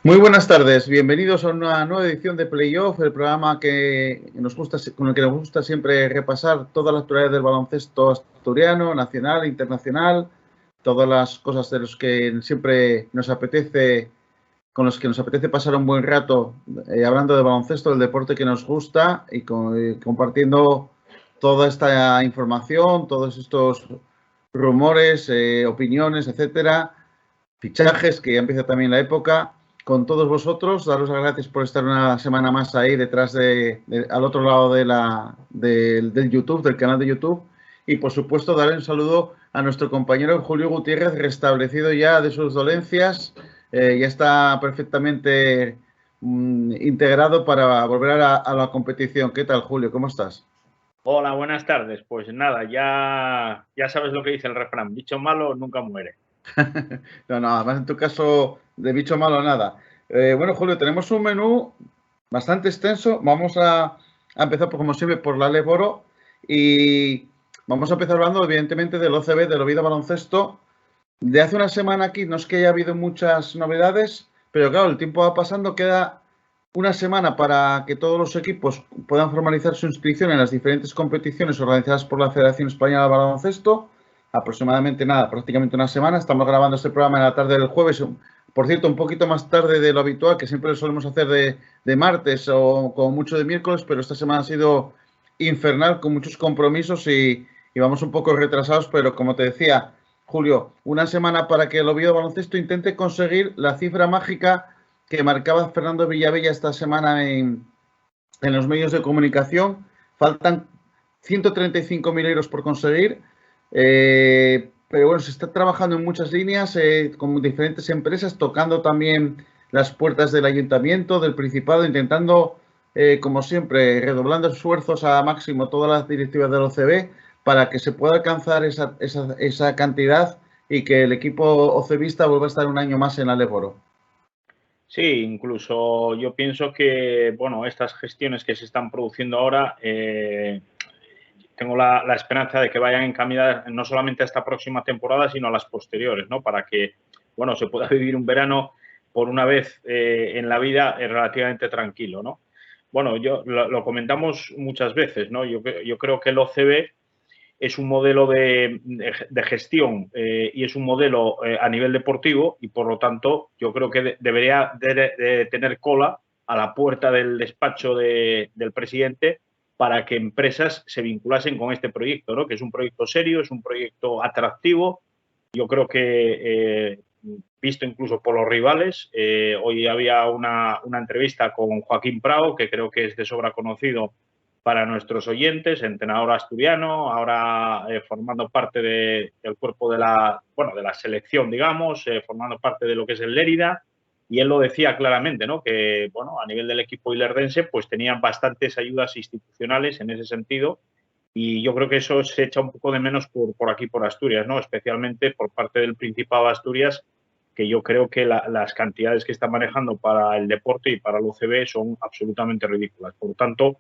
Muy buenas tardes, bienvenidos a una nueva edición de Playoff, el programa con el que nos gusta siempre repasar todas las actualidades del baloncesto asturiano, nacional, internacional, todas las cosas de los que siempre nos apetece, con los que nos apetece pasar un buen rato hablando de baloncesto, del deporte que nos gusta y compartiendo toda esta información, todos estos rumores, opiniones, etcétera, fichajes, que ya empieza también la época. Con todos vosotros, daros las gracias por estar una semana más ahí detrás al otro lado del YouTube, del canal de YouTube. Y por supuesto, darle un saludo a nuestro compañero Julio Gutiérrez, restablecido ya de sus dolencias. Ya está perfectamente integrado para volver a la competición. ¿Qué tal, Julio? ¿Cómo estás? Hola, buenas tardes. Pues nada, ya sabes lo que dice el refrán, bicho malo nunca muere. No, además en tu caso de bicho malo nada. Bueno, Julio, tenemos un menú bastante extenso. Vamos a empezar, como siempre, por la Leboro y vamos a empezar hablando, evidentemente, del OCB, del Oviedo Baloncesto. De hace una semana aquí no es que haya habido muchas novedades, pero claro, el tiempo va pasando, queda una semana para que todos los equipos puedan formalizar su inscripción en las diferentes competiciones organizadas por la Federación Española de Baloncesto. Aproximadamente nada, prácticamente una semana. Estamos grabando este programa en la tarde del jueves. Por cierto, un poquito más tarde de lo habitual, que siempre lo solemos hacer de martes o como mucho de miércoles, pero esta semana ha sido infernal con muchos compromisos y vamos un poco retrasados, pero como te decía, Julio, una semana para que el Oviedo Baloncesto intente conseguir la cifra mágica que marcaba Fernando Villavella esta semana en los medios de comunicación. Faltan 135.000 euros por conseguir, pero bueno, se está trabajando en muchas líneas con diferentes empresas, tocando también las puertas del ayuntamiento, del Principado, intentando, como siempre, redoblando esfuerzos a máximo todas las directivas del OCB para que se pueda alcanzar esa cantidad y que el equipo ocebista vuelva a estar un año más en la Leboro. Sí, incluso yo pienso que, bueno, estas gestiones que se están produciendo ahora, tengo la esperanza de que vayan encaminadas no solamente a esta próxima temporada, sino a las posteriores, ¿no? Para que, bueno, se pueda vivir un verano por una vez en la vida relativamente tranquilo, ¿no? Bueno, lo comentamos muchas veces, ¿no? Yo creo que el OCB es un modelo de gestión y es un modelo a nivel deportivo y, por lo tanto, yo creo que debería de tener cola a la puerta del despacho del presidente para que empresas se vinculasen con este proyecto, ¿no? Que es un proyecto serio, es un proyecto atractivo. Yo creo que, visto incluso por los rivales, hoy había una entrevista con Joaquín Prado, que creo que es de sobra conocido para nuestros oyentes, entrenador asturiano, ahora formando parte del cuerpo de la selección, digamos, formando parte de lo que es el Lérida, y él lo decía claramente, ¿no? Que, bueno, a nivel del equipo ilerdense, pues tenían bastantes ayudas institucionales en ese sentido, y yo creo que eso se echa un poco de menos por aquí, por Asturias, ¿no? Especialmente por parte del Principado de Asturias, que yo creo que las cantidades que está manejando para el deporte y para el OCB son absolutamente ridículas. Por lo tanto,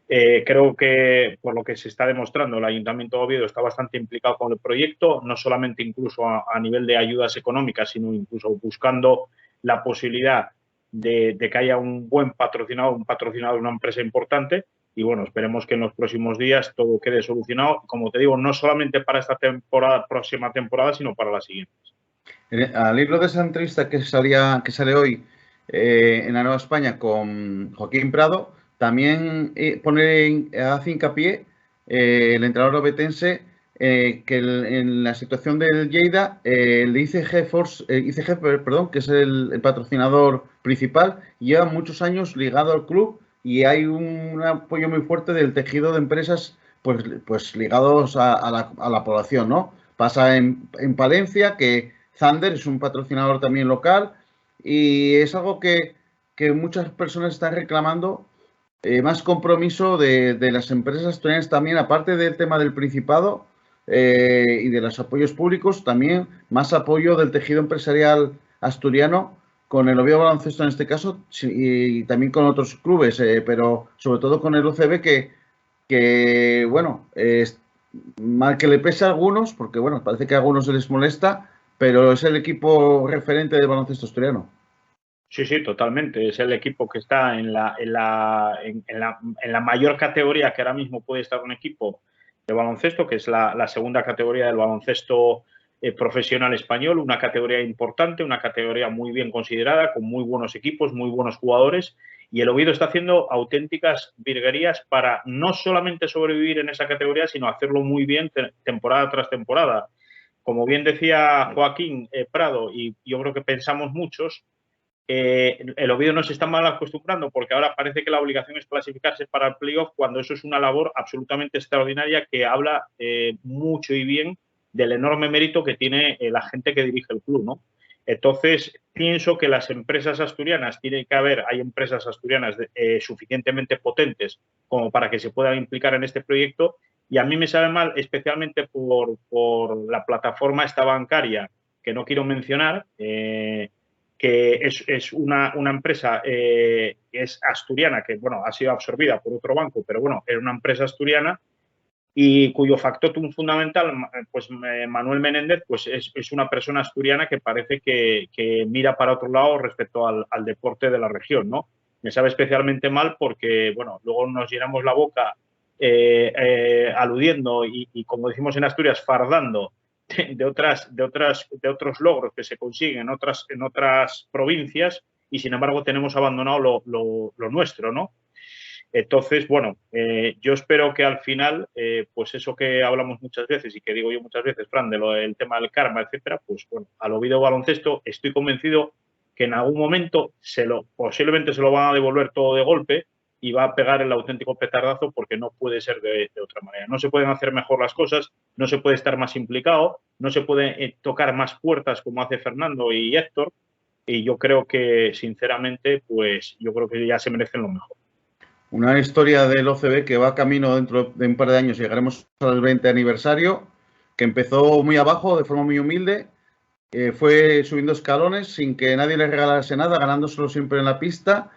creo que, por lo que se está demostrando, el Ayuntamiento de Oviedo está bastante implicado con el proyecto, no solamente incluso a nivel de ayudas económicas, sino incluso buscando la posibilidad de que haya un buen patrocinador, de una empresa importante. Y bueno, esperemos que en los próximos días todo quede solucionado, como te digo, no solamente para esta próxima temporada, sino para las siguientes. Al hilo de esa entrevista que sale hoy en la Nueva España con Joaquín Prado, también hace hincapié el entrenador obetense que en la situación del Lleida, el ICG, perdón, que es el patrocinador principal, lleva muchos años ligado al club y hay un apoyo muy fuerte del tejido de empresas pues ligados a la población, ¿no? Pasa en Palencia, que Thunder es un patrocinador también local y es algo que muchas personas están reclamando, más compromiso de las empresas asturianas también, aparte del tema del Principado y de los apoyos públicos, también más apoyo del tejido empresarial asturiano con el Oviedo Baloncesto en este caso y también con otros clubes, pero sobre todo con el UCB que bueno, mal que le pese a algunos, porque bueno, parece que a algunos se les molesta, pero es el equipo referente del baloncesto asturiano. Sí, sí, totalmente. Es el equipo que está en la mayor categoría que ahora mismo puede estar un equipo de baloncesto, que es la segunda categoría del baloncesto profesional español, una categoría importante, una categoría muy bien considerada, con muy buenos equipos, muy buenos jugadores, y el Oviedo está haciendo auténticas virguerías para no solamente sobrevivir en esa categoría, sino hacerlo muy bien temporada tras temporada. Como bien decía Joaquín Prado, y yo creo que pensamos muchos, el Oviedo no se está mal acostumbrando porque ahora parece que la obligación es clasificarse para el playoff cuando eso es una labor absolutamente extraordinaria que habla mucho y bien del enorme mérito que tiene la gente que dirige el club, ¿no? Entonces, pienso que las empresas asturianas, hay empresas asturianas suficientemente potentes como para que se puedan implicar en este proyecto, y a mí me sabe mal, especialmente por la plataforma esta bancaria, que no quiero mencionar, que es una empresa que es asturiana, que bueno, ha sido absorbida por otro banco, pero bueno, era una empresa asturiana y cuyo factotum fundamental, pues Manuel Menéndez, pues es una persona asturiana que parece que mira para otro lado respecto al deporte de la región, ¿no? Me sabe especialmente mal porque, bueno, luego nos llenamos la boca aludiendo y, como decimos en Asturias, fardando de otros logros que se consiguen en otras provincias y, sin embargo, tenemos abandonado lo nuestro, ¿no? Entonces, bueno, yo espero que al final, pues eso que hablamos muchas veces y que digo yo muchas veces, Fran, del tema del karma, etcétera, pues bueno, al Oviedo Baloncesto estoy convencido que en algún momento posiblemente se lo van a devolver todo de golpe y va a pegar el auténtico petardazo porque no puede ser de otra manera. No se pueden hacer mejor las cosas, no se puede estar más implicado, no se puede tocar más puertas como hace Fernando y Héctor, y yo creo que, sinceramente, pues yo creo que ya se merecen lo mejor. Una historia del OCB que va camino dentro de un par de años, llegaremos al 20 aniversario, que empezó muy abajo, de forma muy humilde, fue subiendo escalones sin que nadie le regalase nada, ganándoselo siempre en la pista,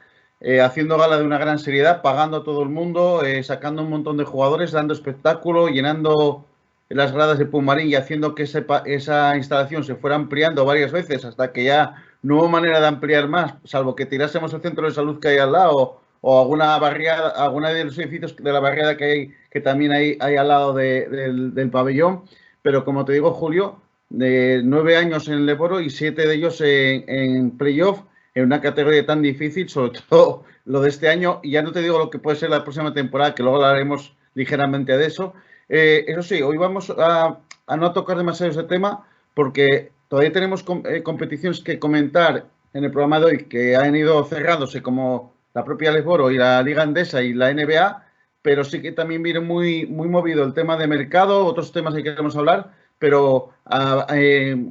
haciendo gala de una gran seriedad, pagando a todo el mundo, sacando un montón de jugadores, dando espectáculo, llenando las gradas de Pumarín y haciendo que esa instalación se fuera ampliando varias veces hasta que ya no hubo manera de ampliar más, salvo que tirásemos el centro de salud que hay al lado o alguna barriada, alguna de los edificios de la barriada que también hay al lado del pabellón. Pero como te digo, Julio, de 9 años en el Leboro y 7 de ellos en playoff, en una categoría tan difícil, sobre todo lo de este año, y ya no te digo lo que puede ser la próxima temporada, que luego hablaremos ligeramente de eso. Eso sí, hoy vamos a no tocar demasiado ese tema porque todavía tenemos competiciones que comentar en el programa de hoy que han ido cerrándose, como la propia Leboro y la Liga Endesa y la NBA, pero sí que también viene muy movido el tema de mercado, otros temas que queremos hablar, pero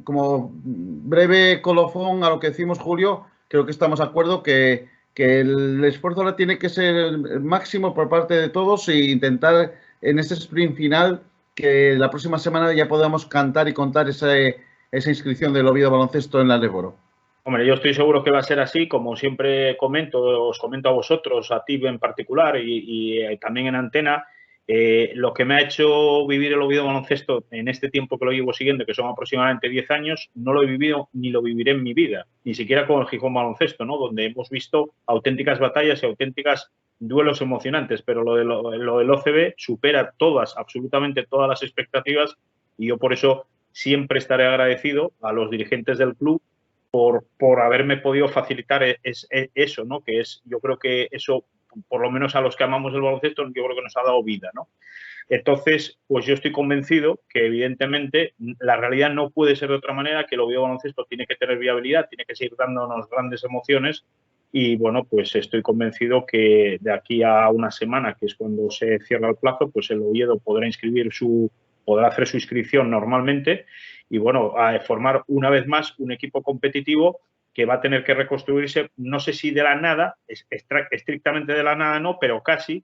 como breve colofón a lo que decimos, Julio, creo que estamos de acuerdo que el esfuerzo ahora tiene que ser máximo por parte de todos e intentar en este sprint final que la próxima semana ya podamos cantar y contar esa inscripción del Oviedo Baloncesto en la Leboro. Hombre, yo estoy seguro que va a ser así, como siempre os comento a vosotros, a ti en particular y también en Antena. Lo que me ha hecho vivir el Oviedo Baloncesto en este tiempo que lo llevo siguiendo, que son aproximadamente 10 años, no lo he vivido ni lo viviré en mi vida, ni siquiera con el Gijón Baloncesto, ¿no? Donde hemos visto auténticas batallas y auténticas duelos emocionantes, pero lo del OCB supera absolutamente todas las expectativas, y yo por eso siempre estaré agradecido a los dirigentes del club por haberme podido facilitar eso, ¿no? Que es, yo creo que eso, por lo menos a los que amamos el baloncesto, yo creo que nos ha dado vida, ¿no? Entonces, pues yo estoy convencido que, evidentemente, la realidad no puede ser de otra manera, que el Oviedo Baloncesto tiene que tener viabilidad, tiene que seguir dándonos grandes emociones y, bueno, pues estoy convencido que de aquí a una semana, que es cuando se cierra el plazo, pues el Oviedo podrá hacer su inscripción normalmente y, bueno, a formar una vez más un equipo competitivo que va a tener que reconstruirse, no sé si de la nada, estrictamente de la nada no, pero casi,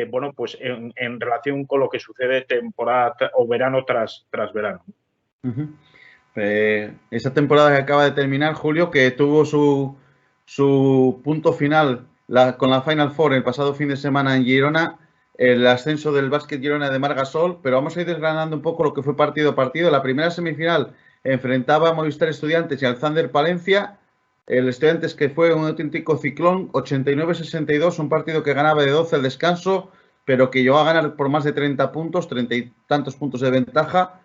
bueno, pues en relación con lo que sucede temporada o verano tras verano. Esa temporada que acaba de terminar, Julio, que tuvo su punto final con la Final Four el pasado fin de semana en Girona, el ascenso del Básquet Girona de Margasol, pero vamos a ir desgranando un poco lo que fue partido a partido. La primera semifinal enfrentaba a Movistar Estudiantes y al Thunder Palencia. El Estudiantes, que fue un auténtico ciclón, 89-62, un partido que ganaba de 12 al descanso, pero que llegó a ganar por más de 30 puntos, 30 y tantos puntos de ventaja,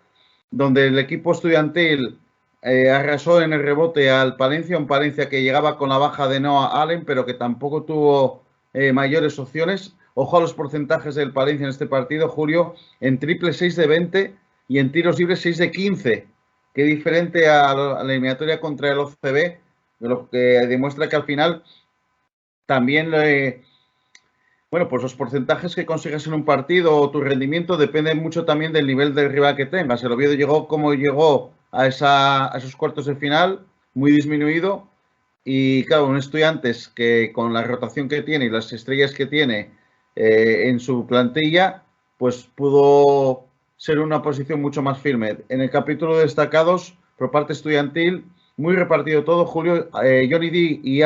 donde el equipo estudiantil arrasó en el rebote al Palencia, un Palencia que llegaba con la baja de Noah Allen, pero que tampoco tuvo mayores opciones. Ojo a los porcentajes del Palencia en este partido, Julio, en triple 6 de 20 y en tiros libres 6 de 15. Qué diferente a la eliminatoria contra el OCB, lo que demuestra que al final también, bueno, pues los porcentajes que consigas en un partido o tu rendimiento dependen mucho también del nivel del rival que tengas. El Oviedo llegó como llegó a esos cuartos de final, muy disminuido. Y claro, un Estudiantes que con la rotación que tiene y las estrellas que tiene en su plantilla, pues pudo ser una posición mucho más firme. En el capítulo de destacados, por parte estudiantil, muy repartido todo, Julio, Johnny D y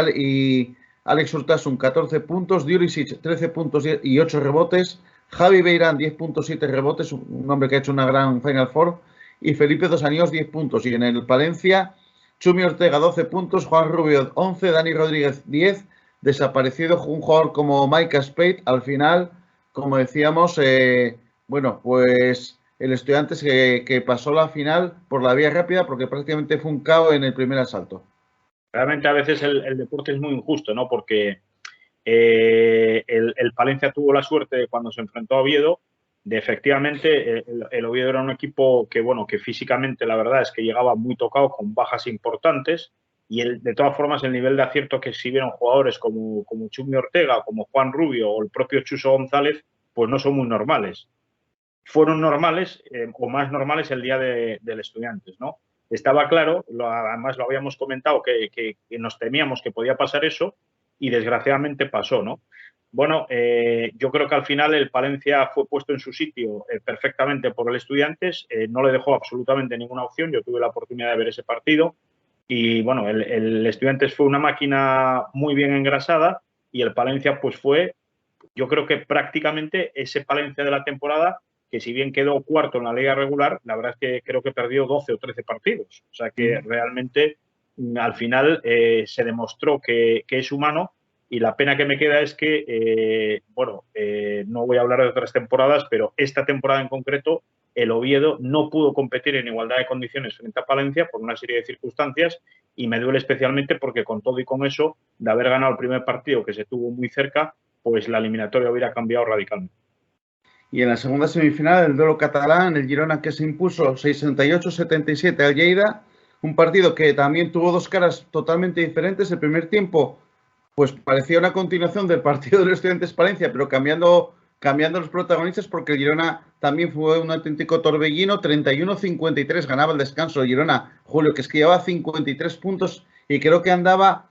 Alex Urtasun, 14 puntos, Diurisic, 13 puntos y 8 rebotes, Javi Beirán, 10.7 rebotes, un hombre que ha hecho una gran Final Four, y Felipe Dos Anjos, 10 puntos. Y en el Palencia, Chumi Ortega, 12 puntos, Juan Rubio, 11, Dani Rodríguez, 10, desaparecido un jugador como Micah Spade, al final, como decíamos, bueno, pues el Estudiantes que pasó la final por la vía rápida porque prácticamente fue un caos en el primer asalto. Realmente a veces el deporte es muy injusto, ¿no? Porque el Palencia tuvo la suerte de cuando se enfrentó a Oviedo, de efectivamente el Oviedo era un equipo que, bueno, que físicamente la verdad es que llegaba muy tocado con bajas importantes y de todas formas el nivel de acierto que exhibieron jugadores como Chumi Ortega, como Juan Rubio o el propio Chuso González, pues no son muy normales. Fueron normales o más normales el día del Estudiantes, ¿no? Estaba claro, además lo habíamos comentado, que nos temíamos que podía pasar eso y desgraciadamente pasó, ¿no? Bueno, yo creo que al final el Palencia fue puesto en su sitio perfectamente por el Estudiantes, no le dejó absolutamente ninguna opción, yo tuve la oportunidad de ver ese partido y bueno, el Estudiantes fue una máquina muy bien engrasada y el Palencia pues fue, yo creo que prácticamente ese Palencia de la temporada que si bien quedó cuarto en la liga regular, la verdad es que creo que perdió 12 o 13 partidos. O sea que realmente al final se demostró que es humano y la pena que me queda es que, bueno, no voy a hablar de otras temporadas, pero esta temporada en concreto el Oviedo no pudo competir en igualdad de condiciones frente a Palencia por una serie de circunstancias y me duele especialmente porque con todo y con eso, de haber ganado el primer partido que se tuvo muy cerca, pues la eliminatoria hubiera cambiado radicalmente. Y en la segunda semifinal, el duelo catalán, el Girona que se impuso 68-77 al Lleida, un partido que también tuvo dos caras totalmente diferentes. El primer tiempo, pues parecía una continuación del partido de los Estudiantes Palencia, pero cambiando los protagonistas porque el Girona también fue un auténtico torbellino, 31-53 ganaba el descanso el Girona, Julio, que es que llevaba 53 puntos y creo que andaba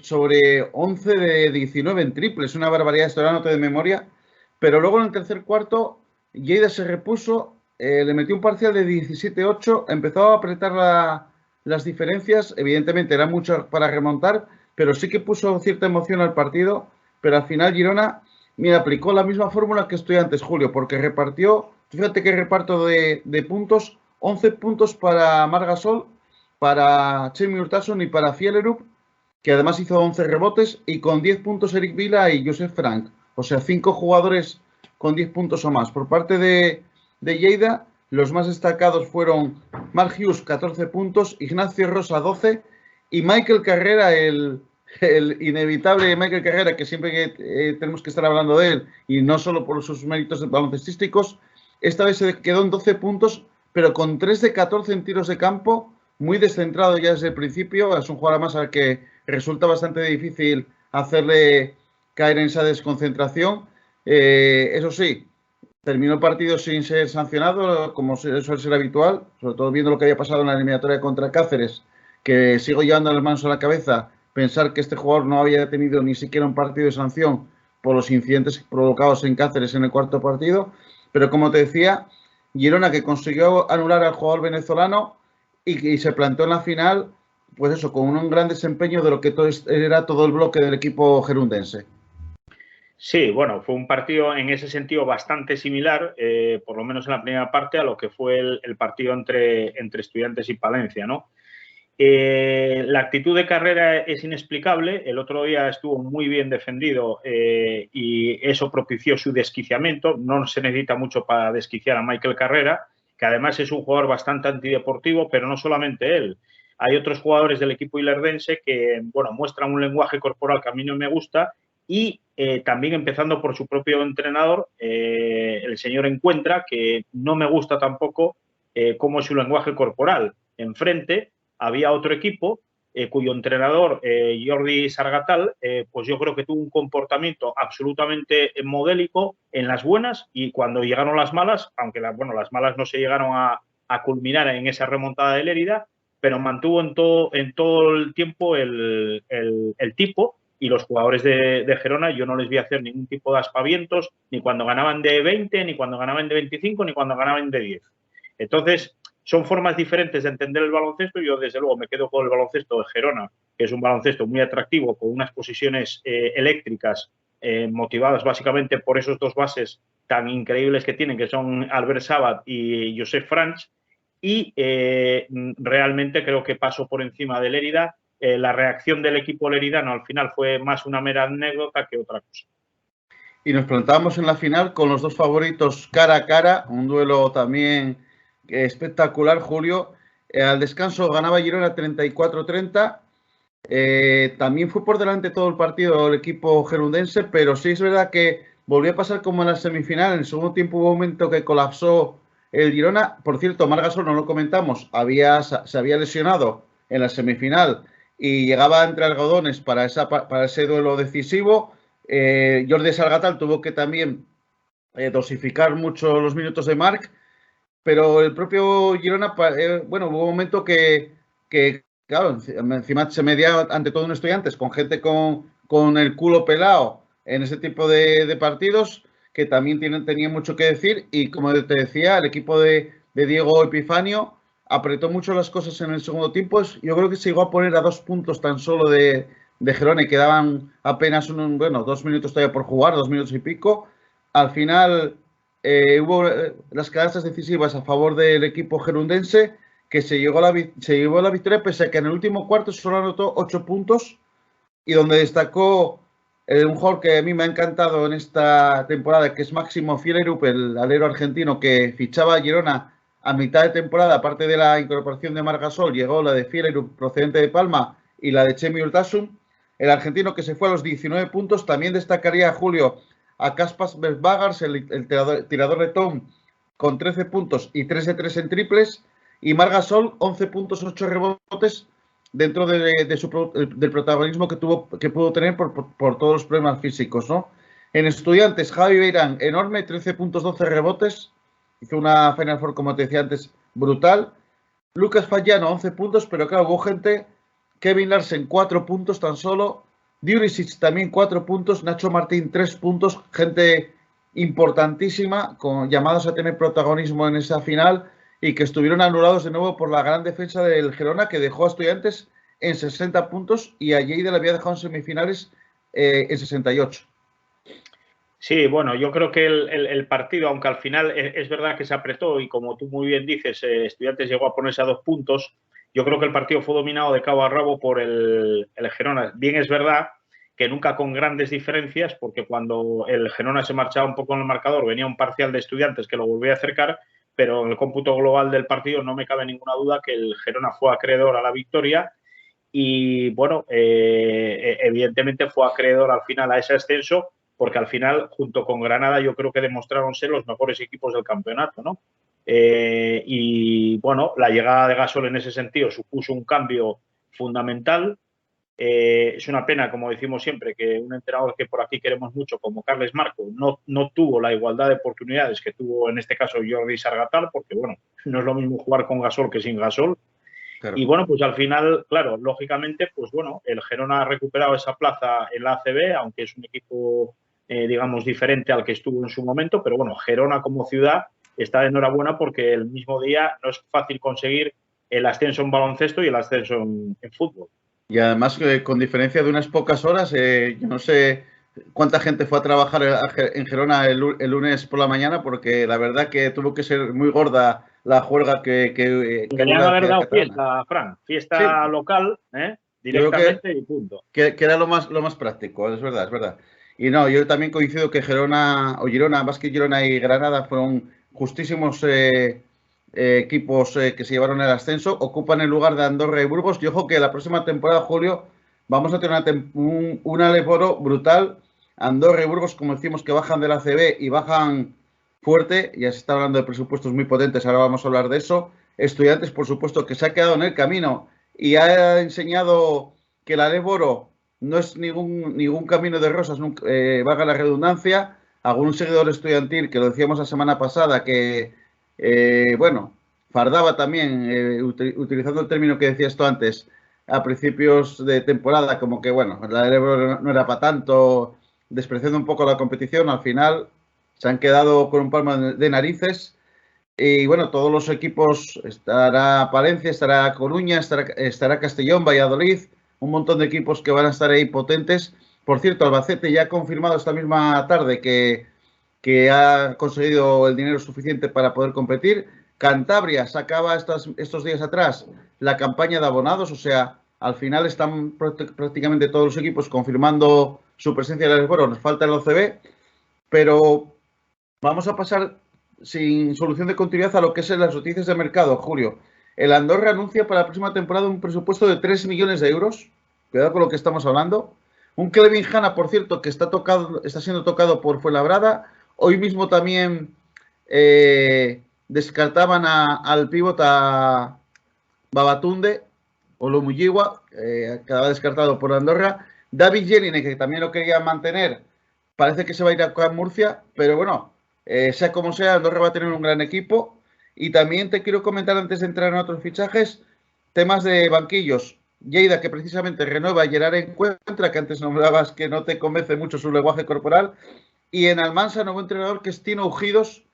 sobre 11 de 19 en triples, una barbaridad, esto era nota de memoria. Pero luego en el tercer cuarto, Lleida se repuso, le metió un parcial de 17-8, empezó a apretar las diferencias, evidentemente era mucho para remontar, pero sí que puso cierta emoción al partido, pero al final Girona, mira, aplicó la misma fórmula que Estudiantes, Julio, porque repartió, fíjate que reparto de puntos, 11 puntos para Margasol, para Chemi Urtasun y para Fielerup, que además hizo 11 rebotes, y con 10 puntos Eric Vila y Joseph Frank. O sea, 5 jugadores con 10 puntos o más. Por parte de Lleida, los más destacados fueron Mark Hughes, 14 puntos, Ignacio Rosa, 12, y Michael Carrera, el inevitable Michael Carrera, que siempre que tenemos que estar hablando de él, y no solo por sus méritos baloncestísticos, esta vez se quedó en 12 puntos, pero con 3 de 14 en tiros de campo, muy descentrado ya desde el principio. Es un jugador más al que resulta bastante difícil hacerle caer en esa desconcentración. Eso sí, terminó el partido sin ser sancionado, como suele ser habitual, sobre todo viendo lo que había pasado en la eliminatoria contra Cáceres, que sigo llevando las manos a la cabeza pensar que este jugador no había tenido ni siquiera un partido de sanción por los incidentes provocados en Cáceres en el cuarto partido. Pero como te decía, Girona, que consiguió anular al jugador venezolano y se plantó en la final, pues eso, con un gran desempeño de lo que era todo el bloque del equipo gerundense. Sí, bueno, fue un partido en ese sentido bastante similar, por lo menos en la primera parte, a lo que fue el partido entre Estudiantes y Palencia, ¿no? La actitud de Carrera es inexplicable. El otro día estuvo muy bien defendido y eso propició su desquiciamiento. No se necesita mucho para desquiciar a Michael Carrera, que además es un jugador bastante antideportivo, pero no solamente él. Hay otros jugadores del equipo ilerdense que, bueno, muestran un lenguaje corporal que a mí no me gusta y también empezando por su propio entrenador, el señor Encuentra, que no me gusta tampoco cómo es su lenguaje corporal. Enfrente había otro equipo cuyo entrenador, Jordi Sargatal, pues yo creo que tuvo un comportamiento absolutamente modélico en las buenas y cuando llegaron las malas, aunque las malas no se llegaron a culminar en esa remontada de Lérida, pero mantuvo en todo el tiempo el tipo y los jugadores de Gerona yo no les vi hacer ningún tipo de aspavientos, ni cuando ganaban de 20, ni cuando ganaban de 25, ni cuando ganaban de 10. Entonces, son formas diferentes de entender el baloncesto. Yo, desde luego, me quedo con el baloncesto de Gerona, que es un baloncesto muy atractivo, con unas posiciones eléctricas, motivadas básicamente por esos dos bases tan increíbles que tienen, que son Albert Sabat y Josep Franch. Y realmente creo que paso por encima de Lérida. La reacción del equipo leridano al final fue más una mera anécdota que otra cosa. Y nos plantábamos en la final con los dos favoritos cara a cara, un duelo también espectacular, Julio. Al descanso ganaba Girona 34-30. También fue por delante todo el partido el equipo gerundense, pero sí es verdad que volvió a pasar como en la semifinal. En el segundo tiempo hubo un momento que colapsó el Girona. Por cierto, Marc Gasol, no lo comentamos, se había lesionado en la semifinal y llegaba entre algodones para ese duelo decisivo. Jordi Sargatal tuvo que también dosificar mucho los minutos de Marc, pero el propio Girona, hubo un momento que claro, encima se medía ante todo un Estudiantes con gente con el culo pelado en ese tipo de partidos que también tenía mucho que decir y como te decía, el equipo de Diego Epifanio apretó mucho las cosas en el segundo tiempo. Yo creo que se llegó a poner a 2 puntos tan solo de Gerona y quedaban apenas 2 minutos todavía por jugar, 2 minutos y pico. Al final hubo las canastas decisivas a favor del equipo gerundense que se llevó la victoria pese a que en el último cuarto solo anotó 8 puntos y donde destacó un jugador que a mí me ha encantado en esta temporada, que es Máximo Fielerup, el alero argentino que fichaba a Girona a mitad de temporada, aparte de la incorporación de Marc Gasol, llegó la de Fielerup procedente de Palma y la de Chemi Urtasun. El argentino que se fue a los 19 puntos, también destacaría Julio a Kaspas Versbagars, el tirador de Tom, con 13 puntos y 3 de 3 en triples, y Marc Gasol, 11 puntos, 8 rebotes, dentro del protagonismo que pudo tener por todos los problemas físicos, ¿no? En Estudiantes, Javi Beirán, enorme, 13 puntos, 12 rebotes, hizo una Final Four, como te decía antes, brutal. Lucas Fallano, 11 puntos, pero claro, hubo gente, Kevin Larsen, 4 puntos tan solo, Diurisic también 4 puntos, Nacho Martín 3 puntos, gente importantísima, con llamados a tener protagonismo en esa final y que estuvieron anulados de nuevo por la gran defensa del Gerona, que dejó a Estudiantes en 60 puntos y a Lleida le había dejado en semifinales en 68. Sí, bueno, yo creo que el partido, aunque al final es verdad que se apretó y como tú muy bien dices, Estudiantes llegó a ponerse a 2 puntos, yo creo que el partido fue dominado de cabo a rabo por el Gerona. Bien es verdad que nunca con grandes diferencias, porque cuando el Gerona se marchaba un poco en el marcador, venía un parcial de Estudiantes que lo volvía a acercar, pero en el cómputo global del partido no me cabe ninguna duda que el Gerona fue acreedor a la victoria y, bueno, evidentemente fue acreedor al final a ese ascenso, porque al final, junto con Granada, yo creo que demostraron ser los mejores equipos del campeonato, ¿no? Y, bueno, la llegada de Gasol en ese sentido supuso un cambio fundamental. Es una pena, como decimos siempre, que un entrenador que por aquí queremos mucho, como Carles Marco, no tuvo la igualdad de oportunidades que tuvo en este caso Jordi Sargatal, porque, bueno, no es lo mismo jugar con Gasol que sin Gasol. Claro. Y, bueno, pues al final, claro, lógicamente, pues bueno, el Gerona ha recuperado esa plaza en la ACB, aunque es un equipo, digamos, diferente al que estuvo en su momento, pero bueno, Gerona como ciudad está de enhorabuena porque el mismo día no es fácil conseguir el ascenso en baloncesto y el ascenso en fútbol. Y además, con diferencia de unas pocas horas, yo no sé, cuánta gente fue a trabajar en Gerona el lunes por la mañana, porque la verdad que tuvo que ser muy gorda la juerga que hubo en Deberían la haber ciudad dado catalana. fiesta, Fran, Sí, fiesta local, yo creo directamente y punto. que era lo más práctico, es verdad, es verdad. Y no, yo también coincido que Gerona, o Girona, Basket Girona y Granada fueron justísimos equipos que se llevaron el ascenso, ocupan el lugar de Andorra y Burgos. Y ojo que la próxima temporada, Julio, vamos a tener un Aleboro brutal. Andorra y Burgos, como decimos, que bajan de la CB y bajan fuerte. Ya se está hablando de presupuestos muy potentes, ahora vamos a hablar de eso. Estudiantes, por supuesto, que se ha quedado en el camino y ha enseñado que el Aleboro no es ningún camino de rosas, valga la redundancia. Algún seguidor estudiantil, que lo decíamos la semana pasada, que, bueno, fardaba también, utilizando el término que decías tú antes, a principios de temporada, como que, bueno, el Ebro no era para tanto, despreciando un poco la competición. Al final se han quedado con un palmo de narices. Y bueno, todos los equipos, estará Palencia, estará Coruña, estará Castellón, Valladolid, un montón de equipos que van a estar ahí potentes. Por cierto, Albacete ya ha confirmado esta misma tarde que ha conseguido el dinero suficiente para poder competir. Cantabria sacaba estos días atrás la campaña de abonados, o sea, al final están prácticamente todos los equipos confirmando su presencia en el Esboro. Nos falta el OCB, pero vamos a pasar sin solución de continuidad a lo que es las noticias de mercado, Julio. El Andorra anuncia para la próxima temporada un presupuesto de 3 millones de euros. Cuidado con lo que estamos hablando. Un Kevin Hanna, por cierto, que está siendo tocado por Fuenlabrada. Hoy mismo también descartaban al pívot a Babatunde o Lomuyiwa, quedaba descartado por Andorra. David Jelinek, que también lo quería mantener, parece que se va a ir a Murcia, pero bueno, sea como sea, Andorra va a tener un gran equipo. Y también te quiero comentar, antes de entrar en otros fichajes, temas de banquillos. Lleida, que precisamente renueva, Gerard Encuentra, que antes nombrabas que no te convence mucho su lenguaje corporal. Y en Almansa, nuevo entrenador, que es Tino Ujidos,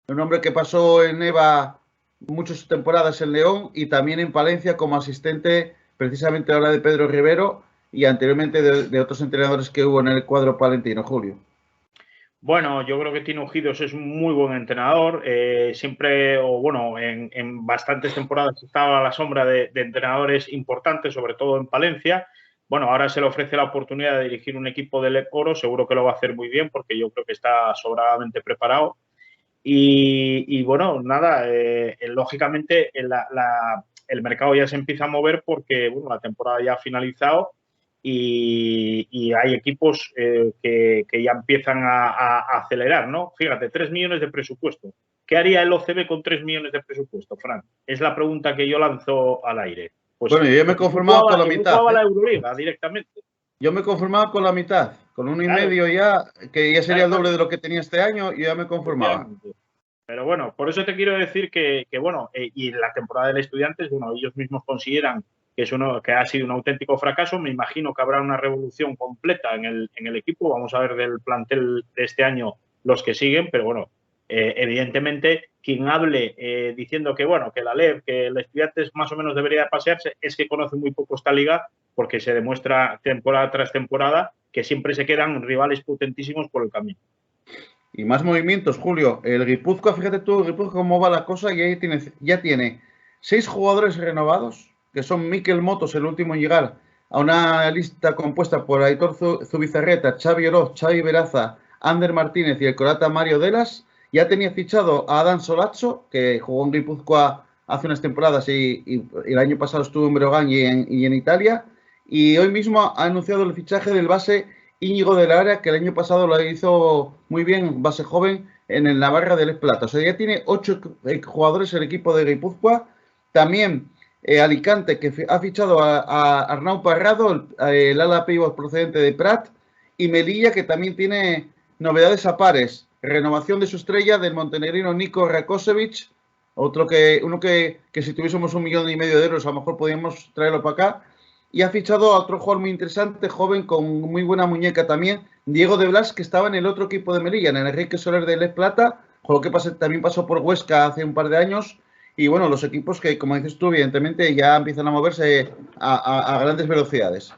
un hombre que pasó en EVA muchas temporadas en León y también en Palencia como asistente, precisamente ahora de Pedro Rivero y anteriormente de otros entrenadores que hubo en el cuadro palentino, Julio. Bueno, yo creo que Tino Ujidos es un muy buen entrenador. Siempre, o bueno, en bastantes temporadas estaba a la sombra de entrenadores importantes, sobre todo en Palencia. Bueno, ahora se le ofrece la oportunidad de dirigir un equipo del Oro. Seguro que lo va a hacer muy bien porque yo creo que está sobradamente preparado. Y bueno, nada, lógicamente el mercado ya se empieza a mover porque bueno, la temporada ya ha finalizado y hay equipos que ya empiezan a acelerar, ¿no? Fíjate, 3 millones de presupuesto. ¿Qué haría el OCB con 3 millones de presupuesto, Fran? Es la pregunta que yo lanzo al aire. Pues, bueno, yo me he conformado con la mitad. Jugaba la Euroliga directamente. Yo me he conformado con la mitad, con 1,5 ya, que ya sería el doble de lo que tenía este año, y ya me conformaba. Pero bueno, por eso te quiero decir que bueno, y la temporada del Estudiantes, bueno, ellos mismos consideran que ha sido un auténtico fracaso. Me imagino que habrá una revolución completa en el equipo. Vamos a ver del plantel de este año los que siguen, pero bueno, evidentemente quien hable diciendo que bueno, que la LEV, que el Estudiantes más o menos debería pasearse, es que conoce muy poco esta liga, porque se demuestra temporada tras temporada que siempre se quedan rivales potentísimos por el camino. Y más movimientos, Julio. El Guipúzcoa, fíjate tú, el Guipúzcoa cómo va la cosa, y ya tiene 6 jugadores renovados, que son Miquel Motos, el último en llegar a una lista compuesta por Aitor Zubizarreta, Xavi Oroz, Xavi Veraza, Ander Martínez y el croata Mario Delas. Ya tenía fichado a Adán Solazzo, que jugó en Guipúzcoa hace unas temporadas y el año pasado estuvo en Breogán y en Italia. Y hoy mismo ha anunciado el fichaje del base Íñigo de la Área, que el año pasado lo hizo muy bien, base joven, en el Navarra del Plata. O sea, ya tiene 8 jugadores el equipo de Guipúzcoa. También Alicante, que ha fichado a Arnau Parrado, el ala pívot procedente de Prat. Y Melilla, que también tiene novedades a pares. Renovación de su estrella del montenegrino Nico Rakosevic. Uno que si tuviésemos 1,5 millones de euros, a lo mejor podríamos traerlo para acá. Y ha fichado a otro jugador muy interesante, joven, con muy buena muñeca también, Diego de Blas, que estaba en el otro equipo de Melilla, en el Enrique Soler de Les Plata, con lo que también pasó por Huesca hace un par de años. Y bueno, los equipos que, como dices tú, evidentemente ya empiezan a moverse a grandes velocidades.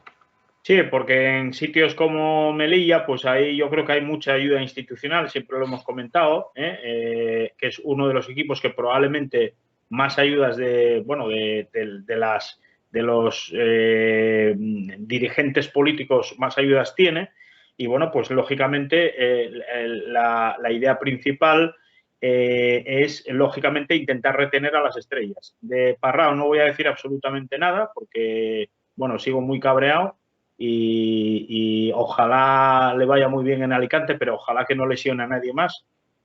Sí, porque en sitios como Melilla, pues ahí yo creo que hay mucha ayuda institucional, siempre lo hemos comentado, que es uno de los equipos que probablemente más ayudas de los dirigentes políticos más ayudas tiene. Y bueno, pues lógicamente la idea principal es lógicamente intentar retener a las estrellas. De Parrao no voy a decir absolutamente nada porque, bueno, sigo muy cabreado. Y ojalá le vaya muy bien en Alicante, pero ojalá que no lesione a nadie más.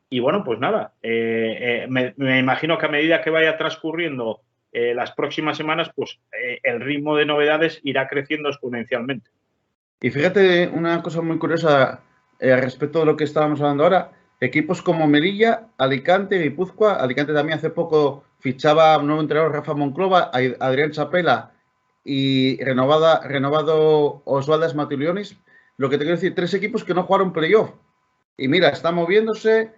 Y bueno, pues nada, me imagino que a medida que vaya transcurriendo las próximas semanas, pues el ritmo de novedades irá creciendo exponencialmente. Y fíjate una cosa muy curiosa respecto de lo que estábamos hablando ahora. Equipos como Melilla, Alicante, Guipúzcoa. Alicante también hace poco fichaba a un nuevo entrenador, Rafa Monclova, a Adrián Chapela y renovado Osvaldo Matulionis. Lo que te quiero decir, 3 equipos que no jugaron playoff. Y mira, está moviéndose,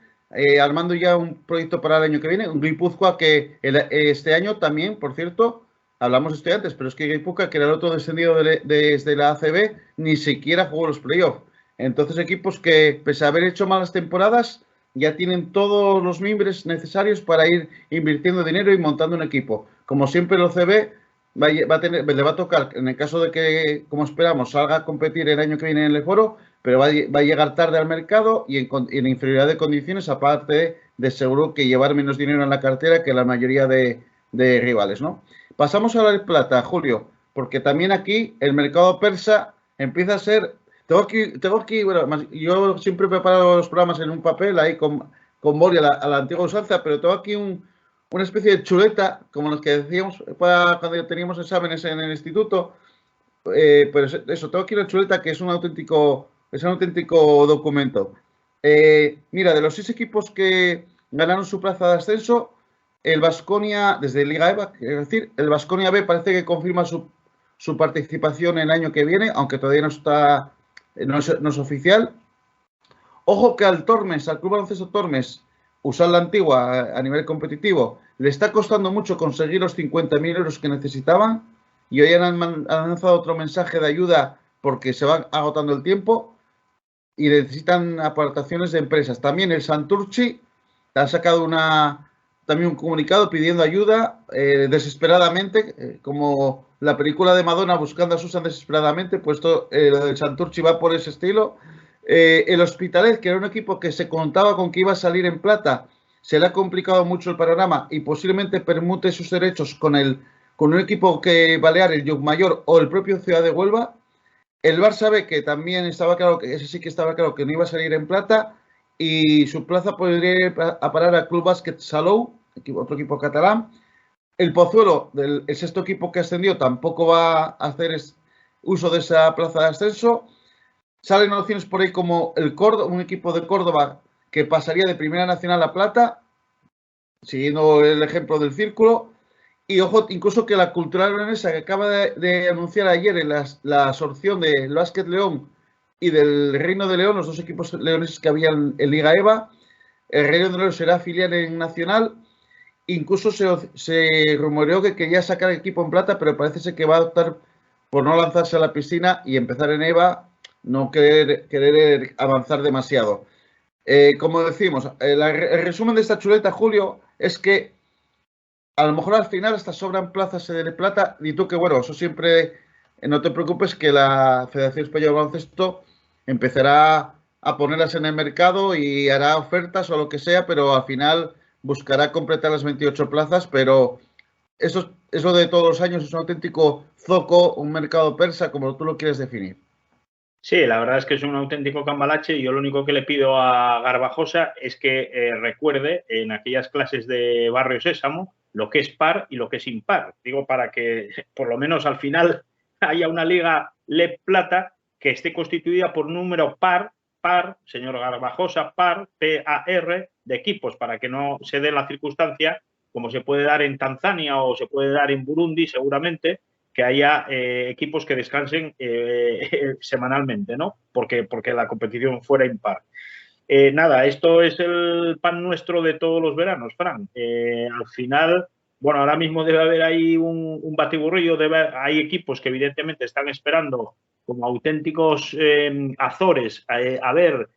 armando ya un proyecto para el año que viene. Un Guipúzcoa que este año también, por cierto, hablamos de estudiantes, pero es que Guipúzcoa, que era el otro descendido desde la ACB, ni siquiera jugó los playoffs. Entonces, equipos que, pese a haber hecho malas temporadas, ya tienen todos los mimbres necesarios para ir invirtiendo dinero y montando un equipo. Como siempre, el OCB le va a tocar, en el caso de que, como esperamos, salga a competir el año que viene en el foro, pero va a llegar tarde al mercado y en inferioridad de condiciones, aparte de seguro que llevar menos dinero en la cartera que la mayoría de rivales, ¿no? Pasamos a la plata, Julio, porque también aquí el mercado persa empieza a ser... Tengo aquí bueno, yo siempre he preparado los programas en un papel ahí con boli a la antigua usanza, pero tengo aquí una especie de chuleta, como los que decíamos cuando teníamos exámenes en el instituto, pero eso, tengo aquí una chuleta que es un auténtico documento. Mira, de los 6 equipos que ganaron su plaza de ascenso, el Baskonia, desde Liga EVA, es decir, el Baskonia B parece que confirma su participación el año que viene, aunque todavía no es oficial. Ojo que al Club Baloncesto Tormes, usar la antigua a nivel competitivo, le está costando mucho conseguir los 50.000 euros que necesitaban y hoy han lanzado otro mensaje de ayuda porque se va agotando el tiempo y necesitan aportaciones de empresas. También el Santurchi ha sacado también un comunicado pidiendo ayuda desesperadamente, como la película de Madonna buscando a Susan desesperadamente, pues lo del Santurchi va por ese estilo. El Hospitalet, que era un equipo que se contaba con que iba a salir en plata, se le ha complicado mucho el panorama y posiblemente permute sus derechos con un equipo que balear, el Llucmayor o el propio Ciudad de Huelva. El Barça B, que también estaba claro, que ese sí que estaba claro que no iba a salir en plata, y su plaza podría ir a parar al Club Básquet Salou, otro equipo catalán. El Pozuelo, el 6.º equipo que ascendió, tampoco va a hacer uso de esa plaza de ascenso. Salen opciones por ahí como el Córdoba, un equipo de Córdoba que pasaría de Primera Nacional a Plata, siguiendo el ejemplo del Círculo. Y ojo, incluso que la Cultural Leonesa, que acaba de anunciar ayer en la absorción del Básquet León y del Reino de León, los 2 equipos leoneses que había en Liga EVA, el Reino de León será filial en Nacional. Incluso se rumoreó que quería sacar el equipo en plata, pero parece ser que va a optar por no lanzarse a la piscina y empezar en EVA, no querer avanzar demasiado. Como decimos, el resumen de esta chuleta, Julio, es que a lo mejor al final hasta sobran plazas de plata y tú que bueno, eso siempre, no te preocupes que la Federación Española de Baloncesto empezará a ponerlas en el mercado y hará ofertas o lo que sea, pero al final buscará completar las 28 plazas, pero eso de todos los años es un auténtico zoco, un mercado persa, como tú lo quieres definir. Sí, la verdad es que es un auténtico cambalache y yo lo único que le pido a Garbajosa es que recuerde en aquellas clases de Barrio Sésamo lo que es par y lo que es impar. Digo, para que por lo menos al final haya una liga LEP Plata que esté constituida por número par, señor Garbajosa, P-A-R, de equipos, para que no se dé la circunstancia, como se puede dar en Tanzania o se puede dar en Burundi seguramente, que haya equipos que descansen semanalmente, ¿no? Porque la competición fuera impar. Nada, esto es el pan nuestro de todos los veranos, Fran. Al final, bueno, ahora mismo debe haber ahí un batiburrillo, hay equipos que evidentemente están esperando como auténticos azores a ver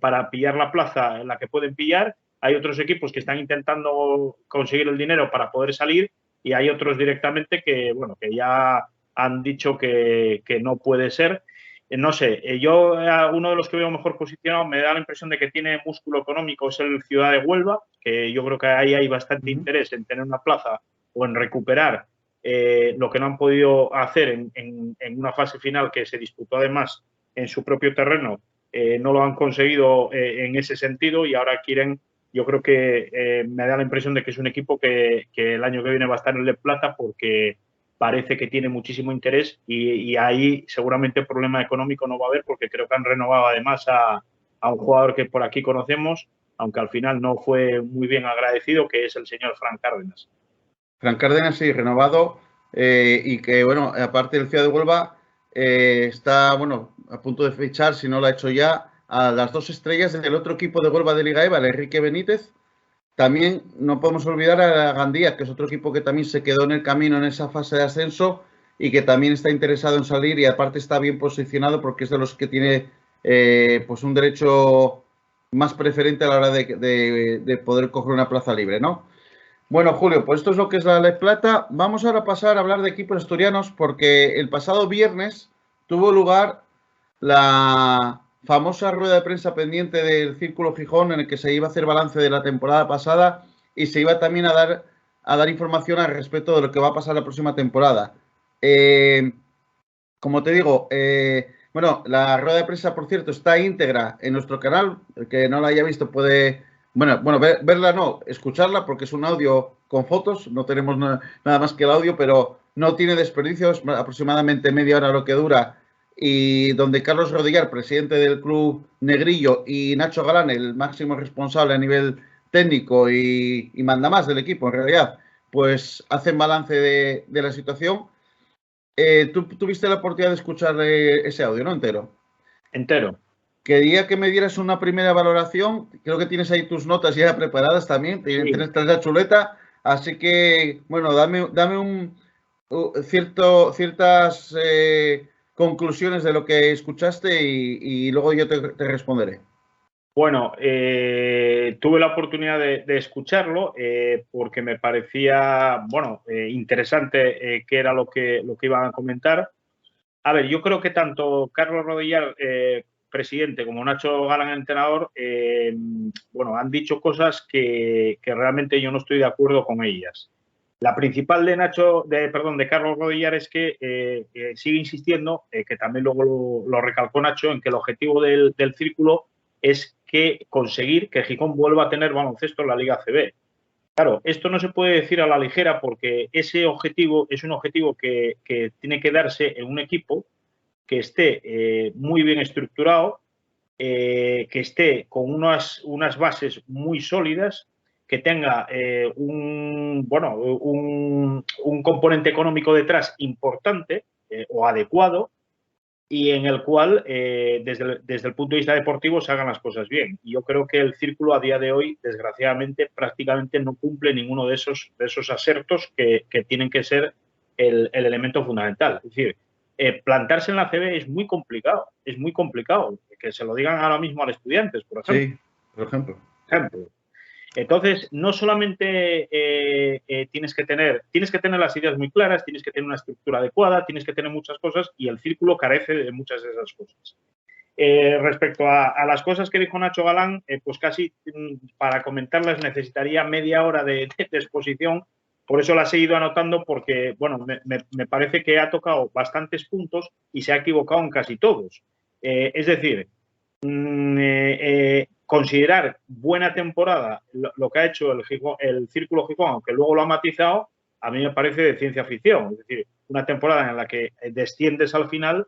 para pillar la plaza en la que pueden pillar. Hay otros equipos que están intentando conseguir el dinero para poder salir y hay otros directamente que, bueno, que ya han dicho que no puede ser. No sé, yo uno de los que veo mejor posicionado me da la impresión de que tiene músculo económico, es el Ciudad de Huelva, que yo creo que ahí hay bastante interés en tener una plaza o en recuperar lo que no han podido hacer en una fase final que se disputó además en su propio terreno. No lo han conseguido en ese sentido y ahora quieren, yo creo que me da la impresión de que es un equipo que el año que viene va a estar en el plaza porque parece que tiene muchísimo interés y ahí seguramente problema económico no va a haber porque creo que han renovado además a un jugador que por aquí conocemos, aunque al final no fue muy bien agradecido, que es el señor Fran Cárdenas. Fran Cárdenas, sí, renovado y que, bueno, aparte del Ciudad de Huelva, está, bueno, a punto de fichar, si no lo ha hecho ya, a las 2 estrellas del otro equipo de Huelva de Liga EVA, el Enrique Benítez. También no podemos olvidar a Gandía, que es otro equipo que también se quedó en el camino en esa fase de ascenso y que también está interesado en salir y aparte está bien posicionado porque es de los que tiene pues un derecho más preferente a la hora de poder coger una plaza libre, ¿no? Bueno, Julio, pues esto es lo que es la Les Plata. Vamos ahora a pasar a hablar de equipos asturianos porque el pasado viernes tuvo lugar la famosa rueda de prensa pendiente del Círculo Gijón en el que se iba a hacer balance de la temporada pasada y se iba también a dar información al respecto de lo que va a pasar la próxima temporada. Como te digo, bueno, la rueda de prensa, por cierto, está íntegra en nuestro canal. El que no la haya visto puede, bueno, verla no, escucharla porque es un audio con fotos. No tenemos nada más que el audio, pero no tiene desperdicios. Aproximadamente media hora lo que dura. Y donde Carlos Rodillar, presidente del club Negrillo, y Nacho Galán, el máximo responsable a nivel técnico y mandamás del equipo, en realidad, pues hacen balance de la situación. Tú tuviste la oportunidad de escuchar ese audio, ¿no? Entero. Entero. Quería que me dieras una primera valoración. Creo que tienes ahí tus notas ya preparadas también. Sí. Tienes la chuleta. Así que, bueno, dame ciertas conclusiones de lo que escuchaste y luego yo te responderé. Bueno, tuve la oportunidad de escucharlo porque me parecía, bueno, interesante qué era lo que iban a comentar. A ver, yo creo que tanto Carlos Rodillar, presidente, como Nacho Galán, entrenador, bueno, han dicho cosas que realmente yo no estoy de acuerdo con ellas. La principal de Carlos Rodillar es que sigue insistiendo, que también luego lo recalcó Nacho, en que el objetivo del círculo es que conseguir que Gijón vuelva a tener baloncesto en la Liga ACB. Claro, esto no se puede decir a la ligera porque ese objetivo es un objetivo que tiene que darse en un equipo que esté muy bien estructurado, que esté con unas bases muy sólidas, que tenga un componente económico detrás importante o adecuado y en el cual, desde el punto de vista deportivo, se hagan las cosas bien. Y yo creo que el círculo a día de hoy, desgraciadamente, prácticamente no cumple ninguno de esos asertos que tienen que ser el elemento fundamental. Es decir, plantarse en la CB es muy complicado, que se lo digan ahora mismo a los estudiantes, por ejemplo. Sí, por ejemplo. Entonces, no solamente tienes que tener las ideas muy claras, tienes que tener una estructura adecuada, tienes que tener muchas cosas y el círculo carece de muchas de esas cosas. Respecto a las cosas que dijo Nacho Galán, pues casi para comentarlas necesitaría media hora de exposición, por eso las he ido anotando porque, bueno, me parece que ha tocado bastantes puntos y se ha equivocado en casi todos. Es decir, considerar buena temporada lo que ha hecho el Círculo Gijón, aunque luego lo ha matizado, a mí me parece de ciencia ficción. Es decir, una temporada en la que desciendes al final,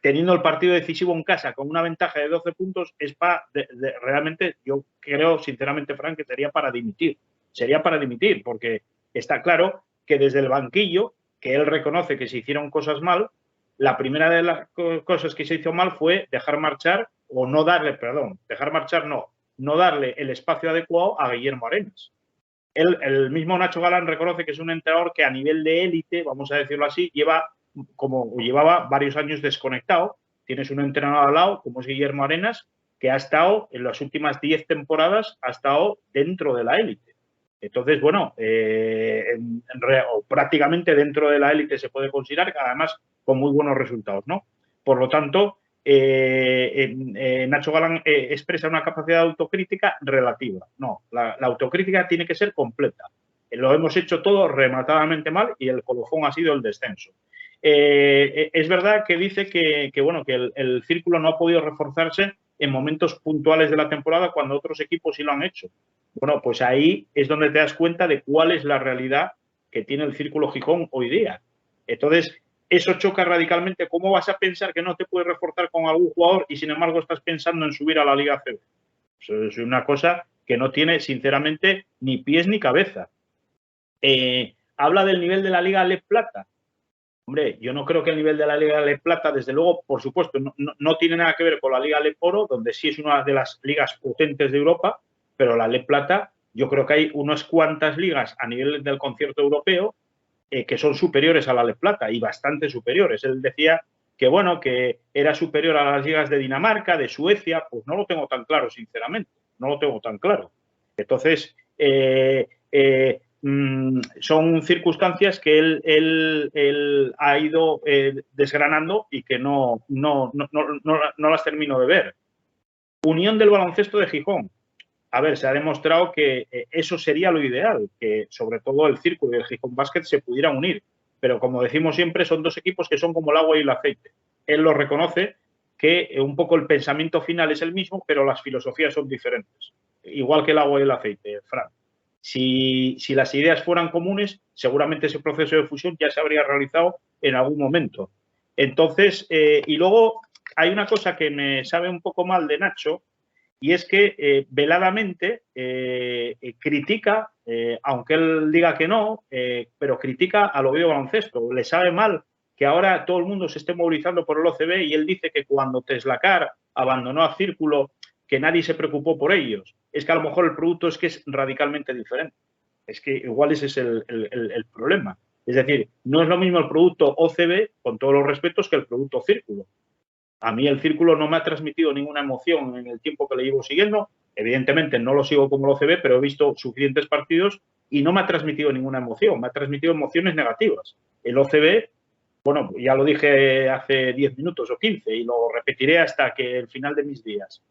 teniendo el partido decisivo en casa con una ventaja de 12 puntos, es realmente, yo creo sinceramente, Fran, que sería para dimitir. Sería para dimitir, porque está claro que desde el banquillo, que él reconoce que se hicieron cosas mal, la primera de las cosas que se hizo mal fue dejar marchar no darle el espacio adecuado a Guillermo Arenas. El mismo Nacho Galán reconoce que es un entrenador que a nivel de élite, vamos a decirlo así, lleva como llevaba varios años desconectado. Tienes un entrenador al lado, como es Guillermo Arenas, que ha estado en las últimas 10 temporadas, ha estado dentro de la élite. Entonces, bueno, o prácticamente dentro de la élite se puede considerar, además con muy buenos resultados, ¿no? Por lo tanto, Nacho Galán expresa una capacidad de autocrítica relativa. No, la autocrítica tiene que ser completa. Lo hemos hecho todo rematadamente mal y el colofón ha sido el descenso. Es verdad que dice que el círculo no ha podido reforzarse en momentos puntuales de la temporada cuando otros equipos sí lo han hecho. Bueno, pues ahí es donde te das cuenta de cuál es la realidad que tiene el Círculo Gijón hoy día. Entonces, eso choca radicalmente. ¿Cómo vas a pensar que no te puedes reforzar con algún jugador y, sin embargo, estás pensando en subir a la Liga CB? Eso es una cosa que no tiene, sinceramente, ni pies ni cabeza. Habla del nivel de la Liga LEP Plata. Hombre, yo no creo que el nivel de la Liga LEP Plata, desde luego, por supuesto, no tiene nada que ver con la Liga LEP Oro, donde sí es una de las ligas potentes de Europa, pero la LEP Plata, yo creo que hay unas cuantas ligas a nivel del concierto europeo que son superiores a la LEP Plata y bastante superiores. Él decía que, bueno, que era superior a las ligas de Dinamarca, de Suecia, pues no lo tengo tan claro, sinceramente, no lo tengo tan claro. Entonces, son circunstancias que él ha ido desgranando y que no las termino de ver. Unión del baloncesto de Gijón. A ver, se ha demostrado que eso sería lo ideal, que sobre todo el Círculo y el Gijón Basket se pudieran unir. Pero como decimos siempre, son dos equipos que son como el agua y el aceite. Él lo reconoce, que un poco el pensamiento final es el mismo, pero las filosofías son diferentes. Igual que el agua y el aceite, Fran. Si las ideas fueran comunes, seguramente ese proceso de fusión ya se habría realizado en algún momento. Entonces, y luego hay una cosa que me sabe un poco mal de Nacho, y es que veladamente critica, aunque él diga que no, pero critica al Oviedo Baloncesto. Le sabe mal que ahora todo el mundo se esté movilizando por el OCB y él dice que cuando Teslacar abandonó a Círculo, que nadie se preocupó por ellos. Es que a lo mejor el producto es que es radicalmente diferente. Es que igual ese es el problema. Es decir, no es lo mismo el producto OCB, con todos los respetos, que el producto Círculo. A mí el Círculo no me ha transmitido ninguna emoción en el tiempo que le llevo siguiendo. Evidentemente no lo sigo como el OCB, pero he visto suficientes partidos y no me ha transmitido ninguna emoción. Me ha transmitido emociones negativas. El OCB, bueno, ya lo dije hace 10 minutos o 15 y lo repetiré hasta que el final de mis días.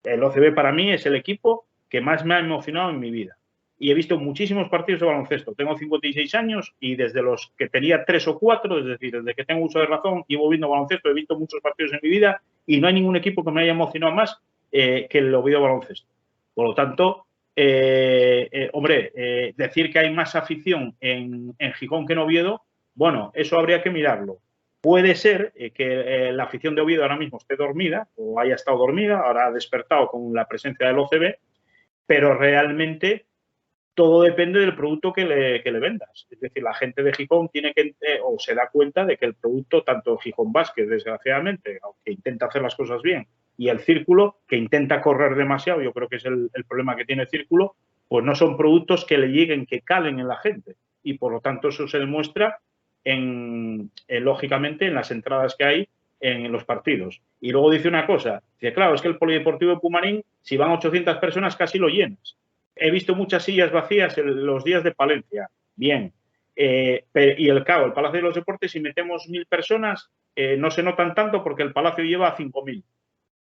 El OCB para mí es el equipo que más me ha emocionado en mi vida. Y he visto muchísimos partidos de baloncesto. Tengo 56 años y desde los que tenía 3 o 4, es decir, desde que tengo uso de razón, llevo viendo baloncesto, he visto muchos partidos en mi vida y no hay ningún equipo que me haya emocionado más que el Oviedo Baloncesto. Por lo tanto, decir que hay más afición en Gijón que en Oviedo, bueno, eso habría que mirarlo. Puede ser que la afición de Oviedo ahora mismo esté dormida o haya estado dormida, ahora ha despertado con la presencia del OCB, pero realmente todo depende del producto que le vendas. Es decir, la gente de Gijón tiene que o se da cuenta de que el producto, tanto Gijón Basket, desgraciadamente, aunque intenta hacer las cosas bien, y el Círculo, que intenta correr demasiado, yo creo que es el problema que tiene el Círculo, pues no son productos que le lleguen, que calen en la gente. Y por lo tanto eso se demuestra lógicamente en las entradas que hay en los partidos. Y luego dice una cosa, dice, claro, es que el Polideportivo de Pumarín, si van 800 personas, casi lo llenas. He visto muchas sillas vacías en los días de Palencia. Bien. Y el Palacio de los Deportes, si metemos 1.000 personas, no se notan tanto porque el Palacio lleva 5.000.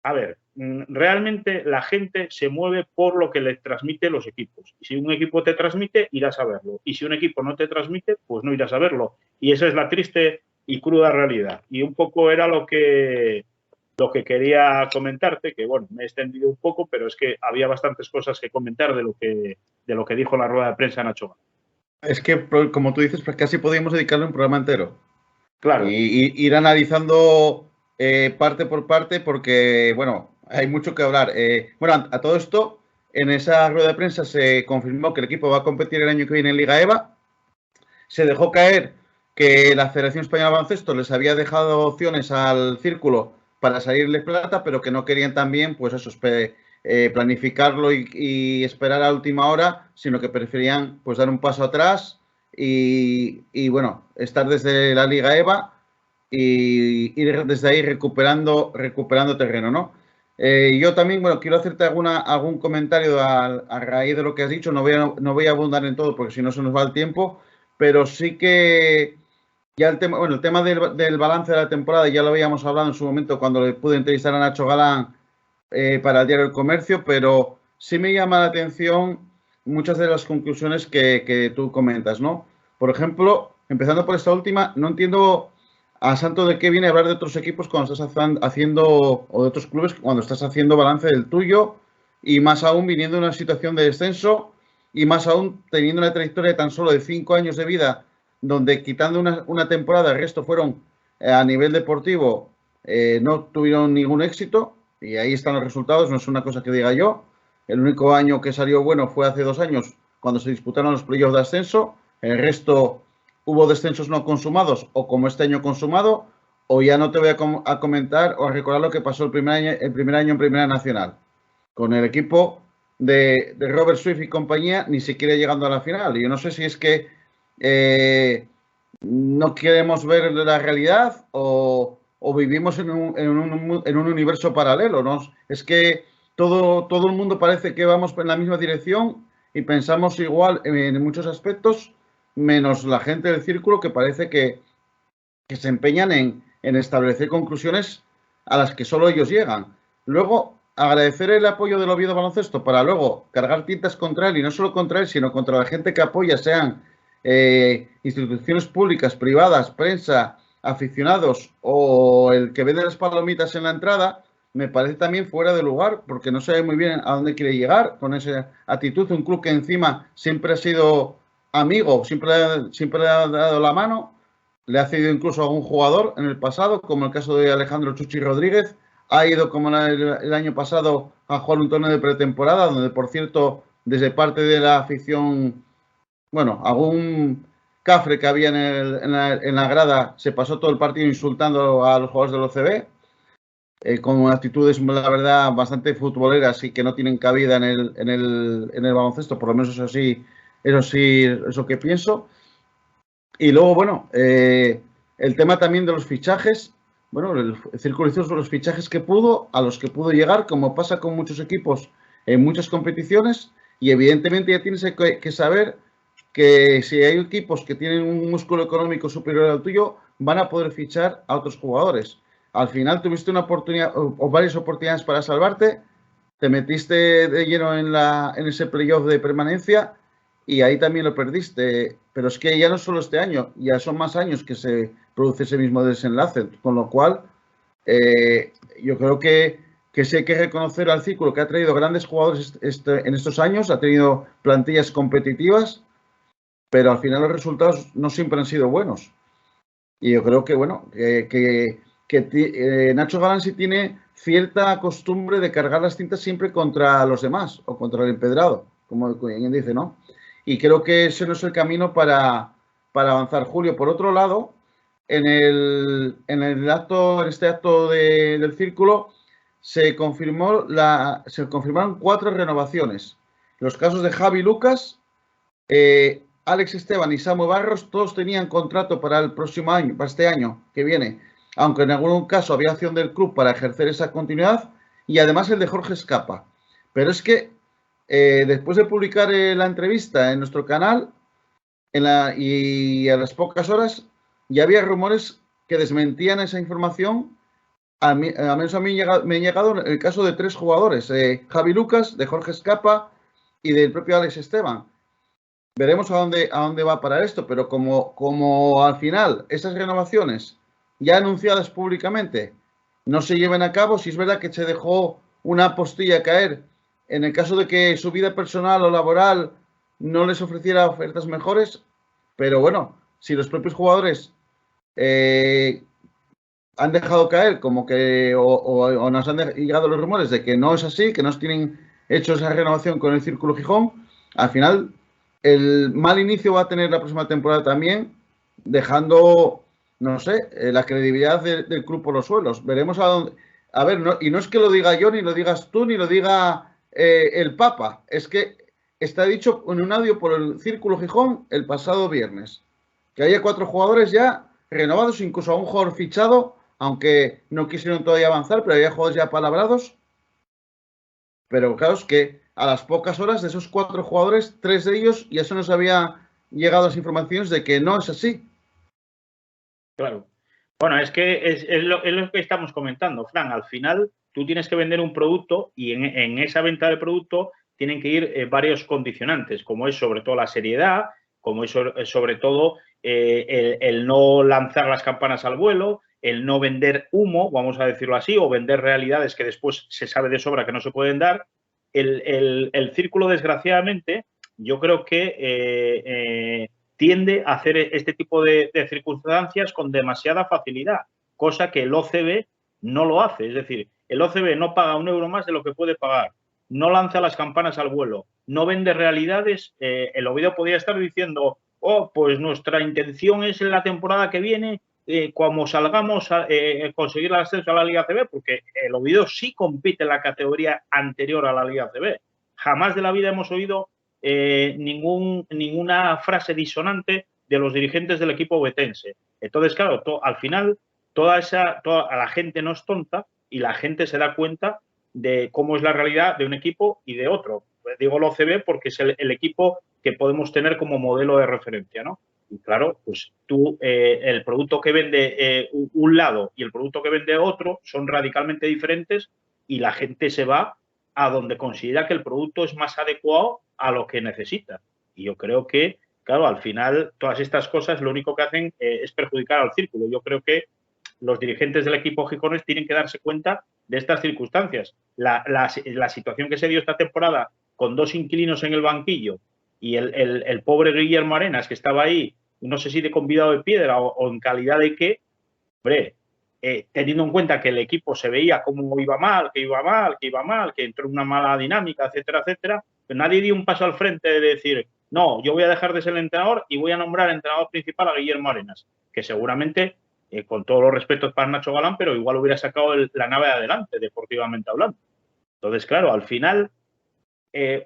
A ver, realmente la gente se mueve por lo que le transmiten los equipos. Y si un equipo te transmite, irás a verlo. Y si un equipo no te transmite, pues no irás a verlo. Y esa es la triste y cruda realidad. Y un poco era lo que quería comentarte, que bueno, me he extendido un poco, pero es que había bastantes cosas que comentar de lo que dijo la rueda de prensa Nacho. Es que, como tú dices, pues casi podríamos dedicarle un programa entero. Claro. Y ir analizando parte por parte, porque, bueno, hay mucho que hablar. Bueno, a todo esto, en esa rueda de prensa se confirmó que el equipo va a competir el año que viene en Liga EVA. Se dejó caer que la Federación Española de Baloncesto les había dejado opciones al Círculo para salirle plata, pero que no querían también, pues eso, planificarlo y esperar a última hora, sino que preferían pues dar un paso atrás y bueno, estar desde la Liga EVA y desde ahí recuperando terreno, ¿no? Yo también, bueno, quiero hacerte algún comentario a raíz de lo que has dicho. No voy a abundar en todo porque si no se nos va el tiempo, pero sí que ya el tema del balance de la temporada ya lo habíamos hablado en su momento cuando le pude entrevistar a Nacho Galán para el diario El Comercio, pero sí me llama la atención muchas de las conclusiones que tú comentas, ¿no? Por ejemplo, empezando por esta última, no entiendo a santo de qué viene hablar de otros equipos cuando estás haciendo, o de otros clubes cuando estás haciendo balance del tuyo, y más aún viniendo de una situación de descenso, y más aún teniendo una trayectoria de tan solo de 5 años de vida, donde quitando una temporada, el resto fueron a nivel deportivo, no tuvieron ningún éxito, y ahí están los resultados, no es una cosa que diga yo. El único año que salió bueno fue hace 2 años, cuando se disputaron los playoffs de ascenso. El resto hubo descensos no consumados, o como este año consumado, o ya no te voy a comentar o a recordar lo que pasó el primer año en Primera Nacional. Con el equipo de Robert Swift y compañía, ni siquiera llegando a la final. Y yo no sé si es que no queremos ver la realidad o vivimos en un universo paralelo, ¿no? Es que todo el mundo parece que vamos en la misma dirección y pensamos igual en muchos aspectos, menos la gente del círculo que parece que se empeñan en establecer conclusiones a las que solo ellos llegan. Luego, agradecer el apoyo del Oviedo Baloncesto para luego cargar tintas contra él, y no solo contra él, sino contra la gente que apoya, sean instituciones públicas, privadas, prensa, aficionados o el que vende las palomitas en la entrada, me parece también fuera de lugar, porque no sabe muy bien a dónde quiere llegar con esa actitud. Un club que encima siempre ha sido amigo, siempre le ha dado la mano, le ha cedido incluso a algún jugador en el pasado, como el caso de Alejandro Chuchi Rodríguez. Ha ido, como el año pasado, a jugar un torneo de pretemporada, donde, por cierto, desde parte de la afición, bueno, algún cafre que había en la grada, se pasó todo el partido insultando a los jugadores del OCB, con actitudes, la verdad, bastante futboleras y que no tienen cabida en el baloncesto. Por lo menos eso que pienso. Y luego, bueno, el tema también de los fichajes. Bueno, el círculo vicioso de los fichajes que pudo, a los que pudo llegar, como pasa con muchos equipos en muchas competiciones. Y evidentemente ya tienes que saber que si hay equipos que tienen un músculo económico superior al tuyo, van a poder fichar a otros jugadores. Al final tuviste una oportunidad o varias oportunidades para salvarte, te metiste de lleno en ese playoff de permanencia y ahí también lo perdiste. Pero es que ya no solo este año, ya son más años que se produce ese mismo desenlace, con lo cual yo creo que sí hay que reconocer al círculo que ha traído grandes jugadores en estos años, ha tenido plantillas competitivas, pero al final los resultados no siempre han sido buenos. Y yo creo que, bueno, Nacho Galán sí tiene cierta costumbre de cargar las tintas siempre contra los demás o contra el empedrado, como quien dice, ¿no? Y creo que ese no es el camino para avanzar. Julio, por otro lado, en este acto del círculo se confirmaron 4 renovaciones. Los casos de Javi Lucas, Alex Esteban y Samu Barros, todos tenían contrato para el próximo año, para este año que viene, aunque en algún caso había acción del club para ejercer esa continuidad, y además el de Jorge Escapa. Pero es que después de publicar la entrevista en nuestro canal, y a las pocas horas ya había rumores que desmentían esa información. Al menos a mí me ha llegado el caso de 3 jugadores, Javi Lucas, de Jorge Escapa y del propio Alex Esteban. Veremos a dónde va a parar esto, pero como al final esas renovaciones ya anunciadas públicamente no se lleven a cabo, si es verdad que se dejó una postilla caer en el caso de que su vida personal o laboral no les ofreciera ofertas mejores, pero bueno, si los propios jugadores han dejado caer como que o nos han llegado los rumores de que no es así, que no tienen hecho esa renovación con el Círculo Gijón, al final el mal inicio va a tener la próxima temporada también, dejando, no sé, la credibilidad del club por los suelos. Veremos a dónde. A ver, y no es que lo diga yo, ni lo digas tú, ni lo diga el Papa. Es que está dicho en un audio por el Círculo Gijón el pasado viernes. Que haya 4 jugadores ya renovados, incluso a un jugador fichado, aunque no quisieron todavía avanzar, pero había jugadores ya palabrados. Pero claro, es que a las pocas horas de esos 4 jugadores, 3 de ellos ya se nos había llegado las informaciones de que no es así. Claro. Bueno, es que es lo que estamos comentando, Fran. Al final, tú tienes que vender un producto y en esa venta de producto tienen que ir varios condicionantes, como es sobre todo la seriedad, como es sobre todo el no lanzar las campanas al vuelo, el no vender humo, vamos a decirlo así, o vender realidades que después se sabe de sobra que no se pueden dar. El círculo, desgraciadamente, yo creo que tiende a hacer este tipo de circunstancias con demasiada facilidad, cosa que el OCB no lo hace. Es decir, el OCB no paga un euro más de lo que puede pagar, no lanza las campanas al vuelo, no vende realidades. El Oviedo podría estar diciendo, oh, pues nuestra intención es en la temporada que viene, como salgamos a conseguir el ascenso a la Liga CB, porque el Oviedo sí compite en la categoría anterior a la Liga CB. Jamás de la vida hemos oído ninguna frase disonante de los dirigentes del equipo ovetense. Entonces, claro, al final toda la gente no es tonta y la gente se da cuenta de cómo es la realidad de un equipo y de otro. Digo el OCB porque es el equipo que podemos tener como modelo de referencia, ¿no? Y claro, pues tú, el producto que vende un lado y el producto que vende otro son radicalmente diferentes y la gente se va a donde considera que el producto es más adecuado a lo que necesita. Y yo creo que, claro, al final todas estas cosas lo único que hacen es perjudicar al círculo. Yo creo que los dirigentes del equipo Gijones tienen que darse cuenta de estas circunstancias. La situación que se dio esta temporada con 2 inquilinos en el banquillo y el pobre Guillermo Arenas, que estaba ahí, no sé si de convidado de piedra o en calidad de qué, hombre, teniendo en cuenta que el equipo se veía como iba mal, que entró en una mala dinámica, etcétera, etcétera, pero nadie dio un paso al frente de decir, no, yo voy a dejar de ser el entrenador y voy a nombrar entrenador principal a Guillermo Arenas, que seguramente, con todos los respetos para Nacho Galán, pero igual hubiera sacado la nave adelante, deportivamente hablando. Entonces, claro, al final,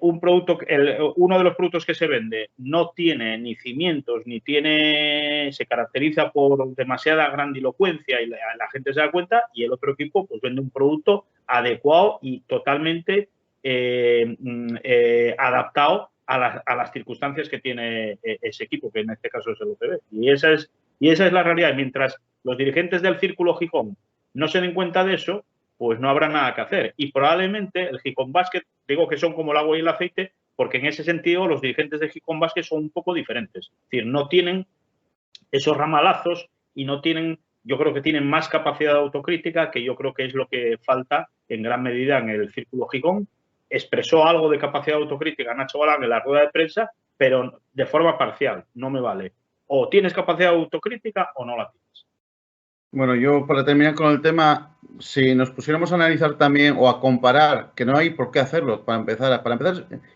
uno de los productos que se vende no tiene ni cimientos, se caracteriza por demasiada grandilocuencia y la gente se da cuenta, y el otro equipo pues vende un producto adecuado y totalmente adaptado a las circunstancias que tiene ese equipo, que en este caso es el OCB. Y esa es la realidad. Mientras los dirigentes del Círculo Gijón no se den cuenta de eso, pues no habrá nada que hacer. Y probablemente el Gijón Basket, digo que son como el agua y el aceite, porque en ese sentido los dirigentes de Gijón Basket son un poco diferentes. Es decir, no tienen esos ramalazos y no tienen, yo creo que tienen más capacidad de autocrítica, que yo creo que es lo que falta en gran medida en el Círculo Gijón. Expresó algo de capacidad de autocrítica Nacho Galán en la rueda de prensa, pero de forma parcial, no me vale. O tienes capacidad de autocrítica o no la tienes. Bueno, yo para terminar con el tema, si nos pusiéramos a analizar también o a comparar, que no hay por qué hacerlo, para empezar,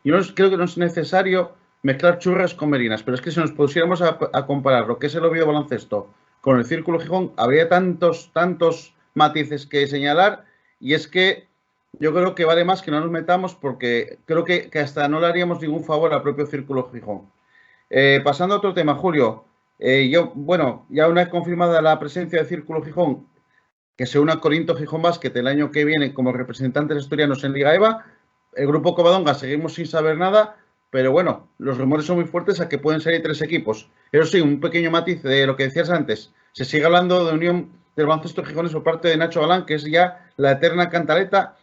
yo creo que no es necesario mezclar churras con merinas, pero es que si nos pusiéramos a comparar lo que es el Oviedo Baloncesto con el Círculo Gijón, habría tantos matices que señalar, y es que yo creo que vale más que no nos metamos, porque creo que hasta no le haríamos ningún favor al propio Círculo Gijón. Pasando a otro tema, Julio. Ya una vez confirmada la presencia de Círculo Gijón, que se une a Corinto Gijón Basket el año que viene como representantes asturianos en Liga EVA, el grupo Covadonga seguimos sin saber nada, pero bueno, los rumores son muy fuertes a que pueden salir 3 equipos. Eso sí, un pequeño matiz de lo que decías antes. Se sigue hablando de unión del baloncesto Gijones por parte de Nacho Galán, que es ya la eterna cantaleta.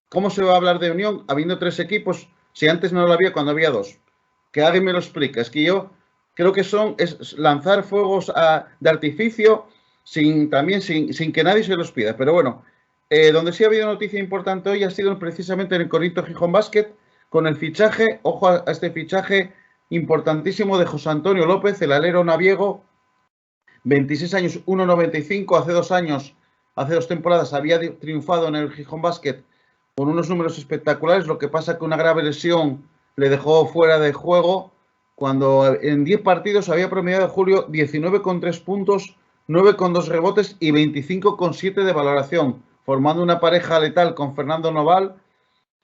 ¿Cómo se va a hablar de unión habiendo 3 equipos si antes no lo había cuando había 2? Que alguien me lo explique. Es que yo creo que es lanzar fuegos de artificio sin que nadie se los pida. Pero bueno, donde sí ha habido noticia importante hoy ha sido precisamente en el Corinto Gijón Basket, con el fichaje, ojo a este fichaje importantísimo de José Antonio López, el alero naviego, 26 años, 1,95, hace 2 temporadas había triunfado en el Gijón Basket con unos números espectaculares, lo que pasa que una grave lesión le dejó fuera de juego, cuando en 10 partidos había promediado Julio 19,3 puntos, 9,2 rebotes y 25,7 de valoración, formando una pareja letal con Fernando Noval.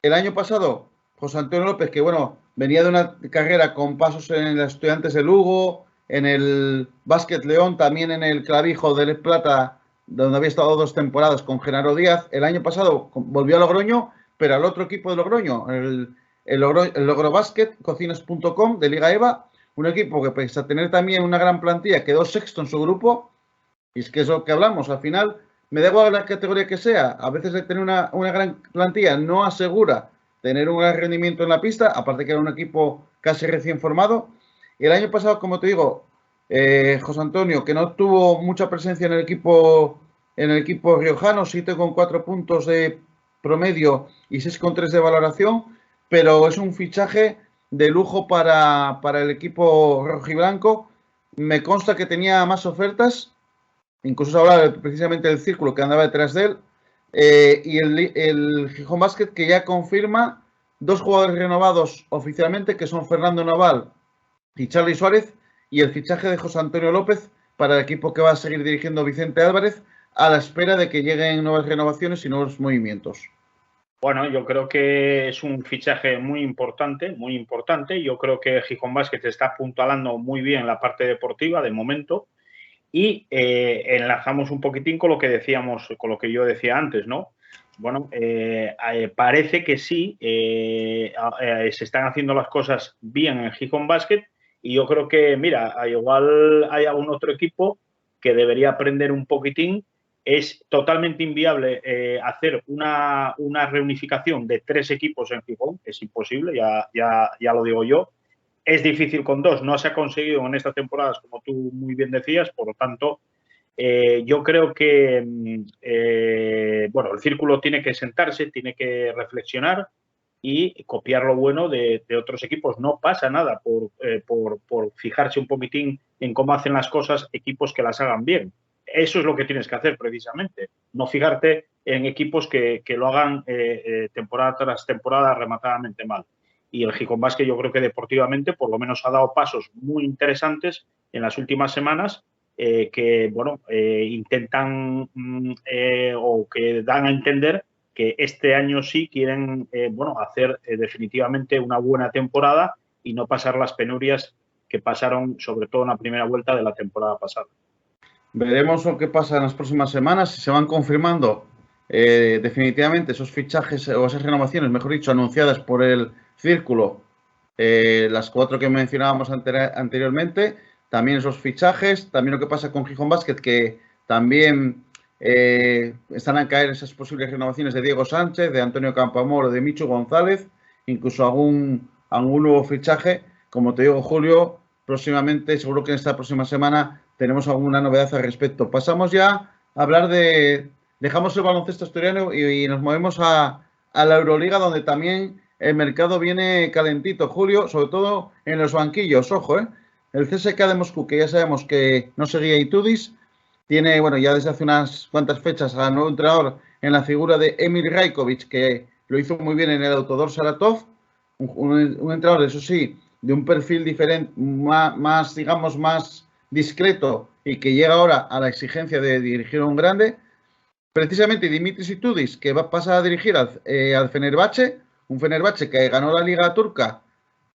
El año pasado, José Antonio López, que bueno, venía de una carrera con pasos en los Estudiantes de Lugo, en el Básquet León, también en el Clavijo del Plata, donde había estado 2 temporadas con Genaro Díaz. El año pasado volvió a Logroño, pero al otro equipo de Logroño, el Logro Básquet, cocinas.com de Liga EVA, un equipo que pese a tener también una gran plantilla, quedó sexto en su grupo. Y es que es lo que hablamos, al final, me da igual la categoría que sea, a veces de tener una gran plantilla no asegura tener un gran rendimiento en la pista, aparte que era un equipo casi recién formado. Y el año pasado, como te digo, José Antonio, que no tuvo mucha presencia en el equipo riojano, 7,4 puntos de promedio y 6,3 de valoración, pero es un fichaje de lujo para el equipo rojiblanco. Me consta que tenía más ofertas, incluso se hablaba precisamente del círculo que andaba detrás de él, y el Gijón Basket, que ya confirma 2 jugadores renovados oficialmente, que son Fernando Naval y Charly Suárez, y el fichaje de José Antonio López para el equipo que va a seguir dirigiendo Vicente Álvarez, a la espera de que lleguen nuevas renovaciones y nuevos movimientos. Bueno, yo creo que es un fichaje muy importante, muy importante. Yo creo que Gijón Basket está apuntalando muy bien la parte deportiva de momento. Y enlazamos un poquitín con lo que decíamos, con lo que yo decía antes, ¿no? Bueno, parece que sí, se están haciendo las cosas bien en Gijón Basket y yo creo que, mira, igual hay algún otro equipo que debería aprender un poquitín. Es totalmente inviable hacer una reunificación de 3 equipos en Gijón, es imposible, ya lo digo yo. Es difícil con 2, no se ha conseguido en esta temporada, como tú muy bien decías, por lo tanto, yo creo que bueno, el círculo tiene que sentarse, tiene que reflexionar y copiar lo bueno de otros equipos. No pasa nada por fijarse un poquitín en cómo hacen las cosas equipos que las hagan bien. Eso es lo que tienes que hacer precisamente, no fijarte en equipos que lo hagan temporada tras temporada rematadamente mal. Y el Gijón Basket yo creo que deportivamente por lo menos ha dado pasos muy interesantes en las últimas semanas que bueno, intentan o que dan a entender que este año sí quieren bueno, hacer definitivamente una buena temporada y no pasar las penurias que pasaron sobre todo en la primera vuelta de la temporada pasada. Veremos lo que pasa en las próximas semanas, si se van confirmando definitivamente esos fichajes o esas renovaciones, mejor dicho, anunciadas por el círculo, las 4 que mencionábamos anteriormente, también esos fichajes, también lo que pasa con Gijón Basket, que también están a caer esas posibles renovaciones de Diego Sánchez, de Antonio Campamoro, de Micho González, incluso algún nuevo fichaje. Como te digo, Julio, próximamente, seguro que en esta próxima semana tenemos alguna novedad al respecto. Pasamos ya a hablar dejamos el baloncesto asturiano y nos movemos a la Euroliga, donde también el mercado viene calentito, Julio, sobre todo en los banquillos. Ojo, el CSKA de Moscú, que ya sabemos que no seguía Itudis, tiene, bueno, ya desde hace unas cuantas fechas al nuevo entrenador en la figura de Emil Rajkovic, que lo hizo muy bien en el Autodor Saratov, un entrenador, eso sí, de un perfil diferente, más, digamos, más discreto y que llega ahora a la exigencia de dirigir a un grande. Precisamente Dimitris Itudis, que va a pasar a dirigir al Fenerbahce, un Fenerbahce que ganó la Liga Turca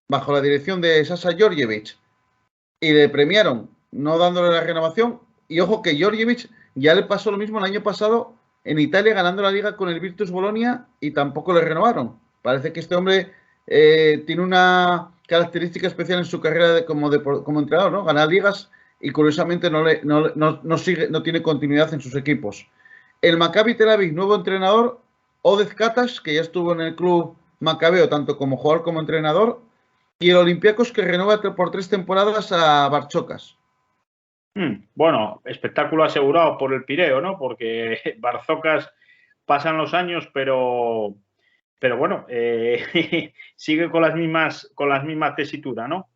bajo la dirección de Sasa Georgievich y le premiaron no dándole la renovación. Y ojo que Georgievich ya le pasó lo mismo el año pasado en Italia ganando la Liga con el Virtus Bolonia y tampoco le renovaron. Parece que este hombre tiene una característica especial en su carrera como entrenador, ¿no? Ganar ligas y curiosamente no tiene continuidad en sus equipos. El Maccabi Tel Aviv, nuevo entrenador, Odez Katash, que ya estuvo en el club macabeo tanto como jugador como entrenador, y el Olympiacos, que renueva por 3 temporadas a Barchocas. Bueno, espectáculo asegurado por el Pireo, ¿no? Porque Barzocas pasan los años, pero bueno, sigue con las mismas tesituras, ¿no?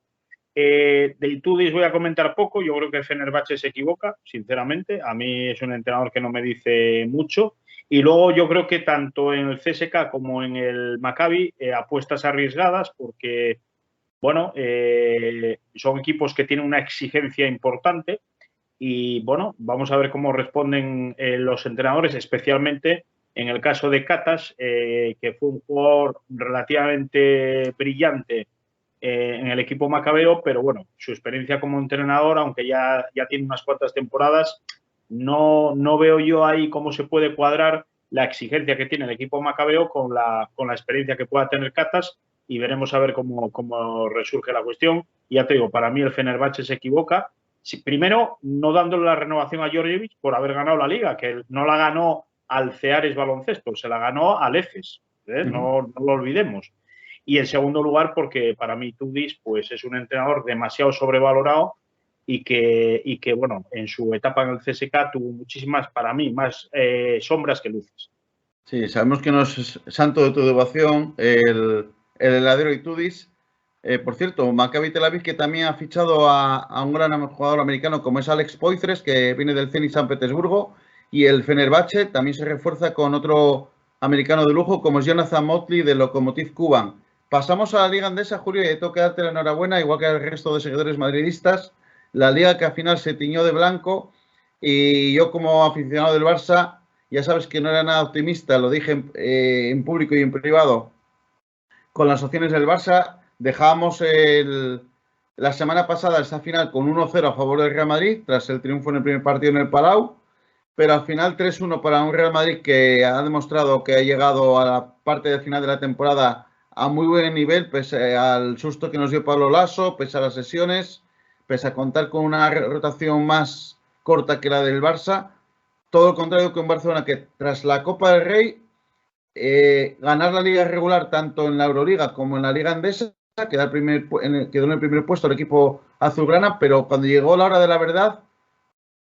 De Itudis voy a comentar poco. Yo creo que Fenerbahce se equivoca, sinceramente. A mí es un entrenador que no me dice mucho. Y luego yo creo que tanto en el CSKA como en el Maccabi apuestas arriesgadas porque, bueno, son equipos que tienen una exigencia importante y, bueno, vamos a ver cómo responden los entrenadores, especialmente en el caso de Katash, que fue un jugador relativamente brillante en el equipo macabeo, pero bueno, su experiencia como entrenador, aunque ya tiene unas cuantas temporadas, no veo yo ahí cómo se puede cuadrar la exigencia que tiene el equipo macabeo con la experiencia que pueda tener Catas, y veremos a ver cómo resurge la cuestión. Y ya te digo, para mí el Fenerbahce se equivoca. Primero, no dándole la renovación a Djordjevic por haber ganado la Liga, que no la ganó al Ceares Baloncesto, se la ganó al Efes, no lo olvidemos. Y en segundo lugar, porque para mí Tudis pues, es un entrenador demasiado sobrevalorado y que, bueno, en su etapa en el CSKA tuvo muchísimas, para mí, más sombras que luces. Sí, sabemos que no es santo de tu devoción el heladero Itudis. Por cierto, Maccabi Tel Aviv, que también ha fichado a un gran jugador americano como es Alex Poitres, que viene del Zenit San Petersburgo, y el Fenerbahce también se refuerza con otro americano de lujo como es Jonathan Motley del Lokomotiv Kuban. Pasamos a la Liga Andesa, Julio, y tengo que darte la enhorabuena, igual que al resto de seguidores madridistas, la liga que al final se tiñó de blanco, y yo como aficionado del Barça, ya sabes que no era nada optimista, lo dije en público y en privado, con las opciones del Barça. Dejábamos la semana pasada esta final con 1-0 a favor del Real Madrid, tras el triunfo en el primer partido en el Palau, pero al final 3-1 para un Real Madrid que ha demostrado que ha llegado a la parte de final de la temporada a muy buen nivel, pese al susto que nos dio Pablo Lasso, pese a las lesiones, pese a contar con una rotación más corta que la del Barça. Todo lo contrario que en Barcelona, que tras la Copa del Rey, ganar la liga regular tanto en la Euroliga como en la Liga Andesa, quedó en el primer puesto el equipo azulgrana, pero cuando llegó la hora de la verdad,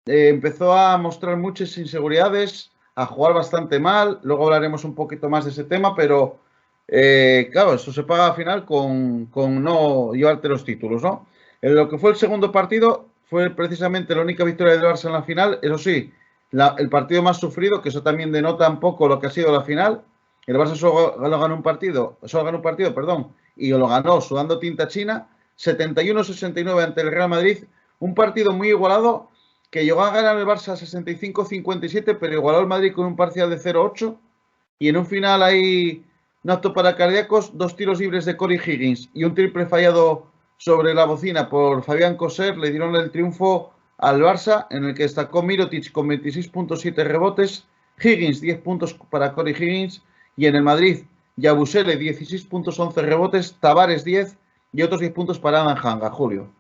empezó a mostrar muchas inseguridades, a jugar bastante mal. Luego hablaremos un poquito más de ese tema, pero claro, eso se paga al final con no llevarte los títulos, ¿no? En lo que fue el segundo partido, fue precisamente la única victoria del Barça en la final. Eso sí, el partido más sufrido, que eso también denota un poco lo que ha sido la final. El Barça solo ganó un partido, y lo ganó sudando tinta china, 71-69 ante el Real Madrid. Un partido muy igualado, que llegó a ganar el Barça 65-57, pero igualó el Madrid con un parcial de 0-8. Y en un final hay un apto para cardíacos, 2 tiros libres de Corey Higgins y un triple fallado sobre la bocina por Fabián Coser le dieron el triunfo al Barça, en el que destacó Mirotic con 26.7 rebotes, Higgins 10 puntos para Corey Higgins, y en el Madrid Yabusele 16 puntos, 11 rebotes, Tavares 10 y otros 10 puntos para Adam Hanga. Julio.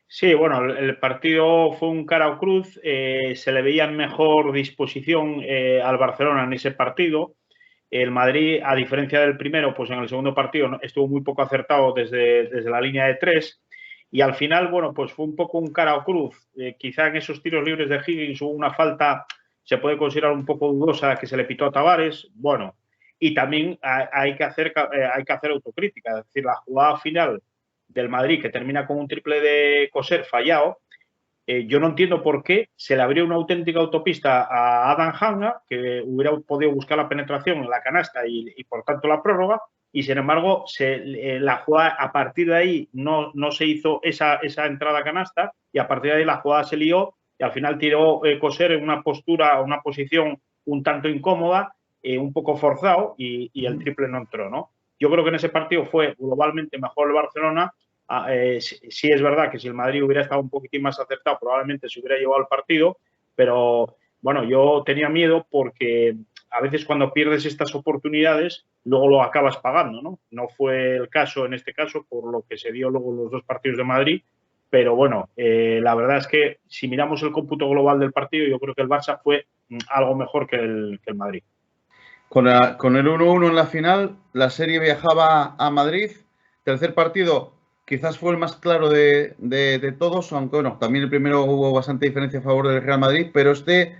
Sí, bueno, el partido fue un cara o cruz, se le veía en mejor disposición al Barcelona en ese partido. El Madrid, a diferencia del primero, pues en el segundo partido estuvo muy poco acertado desde la línea de 3, y al final, bueno, pues fue un poco un cara o cruz. Quizá en esos tiros libres de Higgins hubo una falta, se puede considerar un poco dudosa, que se le pitó a Tavares, bueno, y también hay que hacer autocrítica, es decir, la jugada final del Madrid, que termina con un triple de Coser fallado, yo no entiendo por qué se le abrió una auténtica autopista a Adam Hanga, que hubiera podido buscar la penetración en la canasta y por tanto la prórroga, y sin embargo la jugada, a partir de ahí no se hizo esa entrada a canasta, y a partir de ahí la jugada se lió y al final tiró Coser en una posición un tanto incómoda, un poco forzado, y el triple no entró, ¿no? Yo creo que en ese partido fue globalmente mejor el Barcelona. Sí es verdad que si el Madrid hubiera estado un poquitín más acertado, probablemente se hubiera llevado el partido, pero bueno, yo tenía miedo porque a veces cuando pierdes estas oportunidades, luego lo acabas pagando, ¿no? No fue el caso en este caso, por lo que se dio luego los 2 partidos de Madrid, pero bueno, la verdad es que si miramos el cómputo global del partido, yo creo que el Barça fue algo mejor que el Madrid. Con el 1-1 en la final, la serie viajaba a Madrid. Tercer partido quizás fue el más claro de todos, aunque bueno, también el primero hubo bastante diferencia a favor del Real Madrid, pero este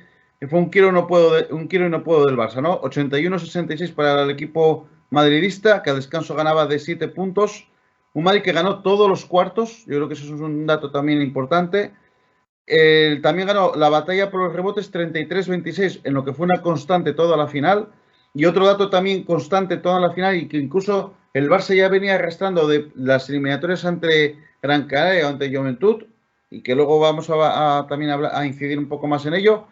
fue un quiero y no puedo del Barça, ¿no? 81-66 para el equipo madridista, que al descanso ganaba de 7 puntos. Un Madrid que ganó todos los cuartos, yo creo que eso es un dato también importante. También ganó la batalla por los rebotes 33-26, en lo que fue una constante toda la final. Y otro dato también constante toda la final, y que incluso el Barça ya venía arrastrando de las eliminatorias ante Gran Canaria o ante Juventud, y que luego vamos también a incidir un poco más en ello.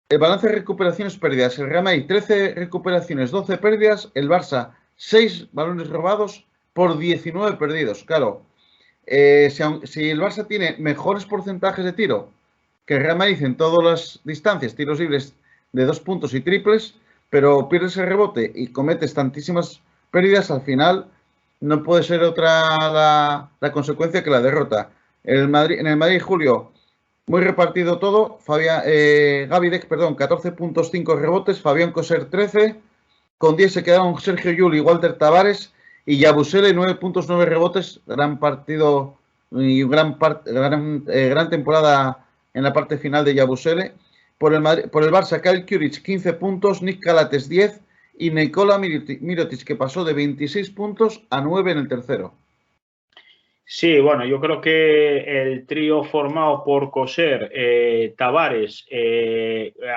El balance de recuperaciones pérdidas: el Real Madrid 13 recuperaciones, 12 pérdidas; el Barça 6 balones robados, por 19 perdidos. Claro, si el Barça tiene mejores porcentajes de tiro que el Real Madrid en todas las distancias, tiros libres de 2 puntos y triples, pero pierdes el rebote y cometes tantísimas pérdidas, al final no puede ser otra la consecuencia que la derrota. En el Madrid, Julio, muy repartido todo. Gavi Deck, 14 puntos, 5 rebotes. Fabián Coser, 13. Con 10 se quedaron Sergio Llull y Walter Tavares. Y Yabusele, 9 puntos, 9 rebotes. Gran partido y gran temporada en la parte final de Yabusele. Por el Barça, Kyle Kuric, 15 puntos. Nick Calates, 10. Y Nikola Mirotic, que pasó de 26 puntos a 9 en el tercero. Sí, bueno, yo creo que el trío formado por Coser, Tavares,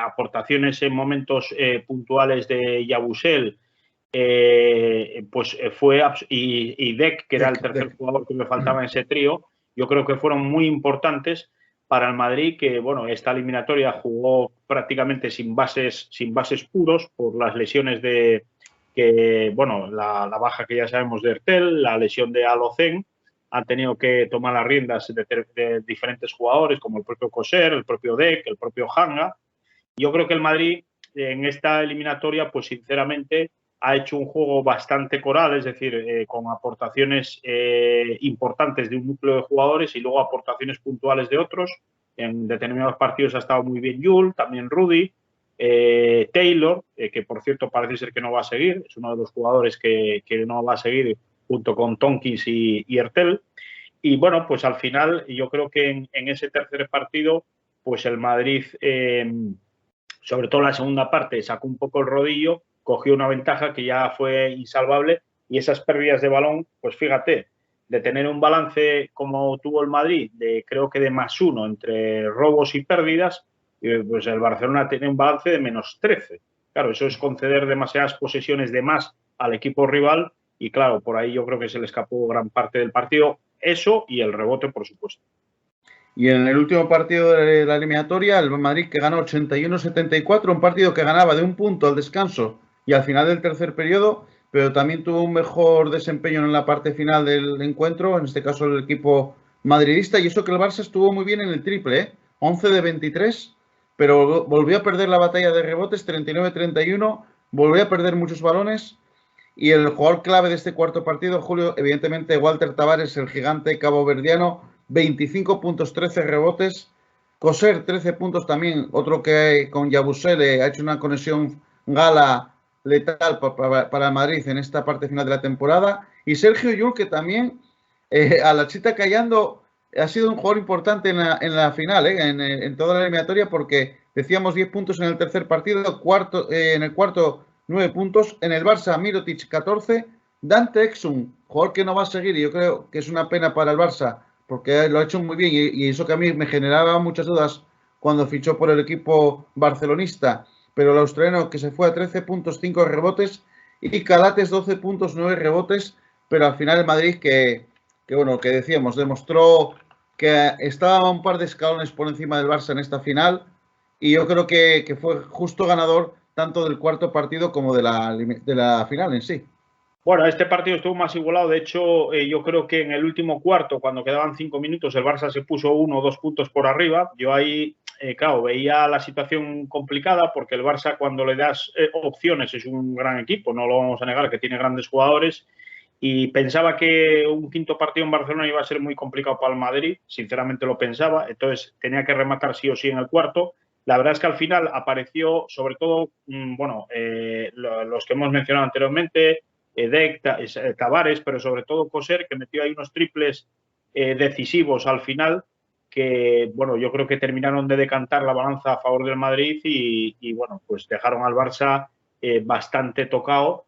aportaciones en momentos puntuales de Yabusel, pues fue, y Deck, que era el tercer jugador que me faltaba en ese trío, yo creo que fueron muy importantes para el Madrid, que bueno, esta eliminatoria jugó prácticamente sin bases puros por las lesiones bueno, la baja que ya sabemos de Ertel, la lesión de Alocen. Han tenido que tomar las riendas de diferentes jugadores, como el propio Coser, el propio Deck, el propio Hanga. Yo creo que el Madrid, en esta eliminatoria, pues sinceramente, ha hecho un juego bastante coral, es decir, con aportaciones importantes de un núcleo de jugadores y luego aportaciones puntuales de otros. En determinados partidos ha estado muy bien Yul, también Rudy, Taylor, que por cierto parece ser que no va a seguir, es uno de los jugadores que no va a seguir junto con Tonkins y Ertel. Y bueno, pues al final yo creo que en ese tercer partido, pues el Madrid, sobre todo la segunda parte, sacó un poco el rodillo, cogió una ventaja que ya fue insalvable y esas pérdidas de balón, pues fíjate, de tener un balance como tuvo el Madrid, creo que de +1 entre robos y pérdidas, pues el Barcelona tiene un balance de -13. Claro, eso es conceder demasiadas posesiones de más al equipo rival y claro, por ahí yo creo que se le escapó gran parte del partido, eso y el rebote, por supuesto. Y en el último partido de la eliminatoria, el Madrid que ganó 81-74, un partido que ganaba de un punto al descanso y al final del tercer periodo, pero también tuvo un mejor desempeño en la parte final del encuentro, en este caso el equipo madridista, y eso que el Barça estuvo muy bien en el triple, 11 de 23, pero volvió a perder la batalla de rebotes, 39-31, volvió a perder muchos balones. Y el jugador clave de este cuarto partido, Julio, evidentemente Walter Tavares, el gigante caboverdiano, 25 puntos, 13 rebotes. Coser, 13 puntos también, otro que con Yabusele ha hecho una conexión gala letal para Madrid en esta parte final de la temporada. Y Sergio Llull, que también a la chita callando ha sido un jugador importante en la final, en toda la eliminatoria, porque decíamos 10 puntos en el tercer partido, en el cuarto 9 puntos. En el Barça, Mirotic, 14. Dante Exum, jugador que no va a seguir, y yo creo que es una pena para el Barça, porque lo ha hecho muy bien, y eso que a mí me generaba muchas dudas cuando fichó por el equipo barcelonista. Pero el australiano, que se fue a 13 puntos, 5 rebotes, y Calates, 12 puntos, 9 rebotes. Pero al final el Madrid, que bueno, que decíamos, demostró que estaba un par de escalones por encima del Barça en esta final, y yo creo que fue justo ganador tanto del cuarto partido como de la final en sí. Bueno, este partido estuvo más igualado. De hecho, yo creo que en el último cuarto, cuando quedaban 5 minutos, el Barça se puso 1 o 2 puntos por arriba. Yo ahí, claro, veía la situación complicada porque el Barça, cuando le das opciones, es un gran equipo, no lo vamos a negar, que tiene grandes jugadores. Y pensaba que un quinto partido en Barcelona iba a ser muy complicado para el Madrid. Sinceramente lo pensaba. Entonces tenía que rematar sí o sí en el cuarto. La verdad es que al final apareció, sobre todo, bueno, los que hemos mencionado anteriormente, Deck, Tavares, pero sobre todo Coser, que metió ahí unos triples decisivos al final que, bueno, yo creo que terminaron de decantar la balanza a favor del Madrid y bueno, pues dejaron al Barça bastante tocado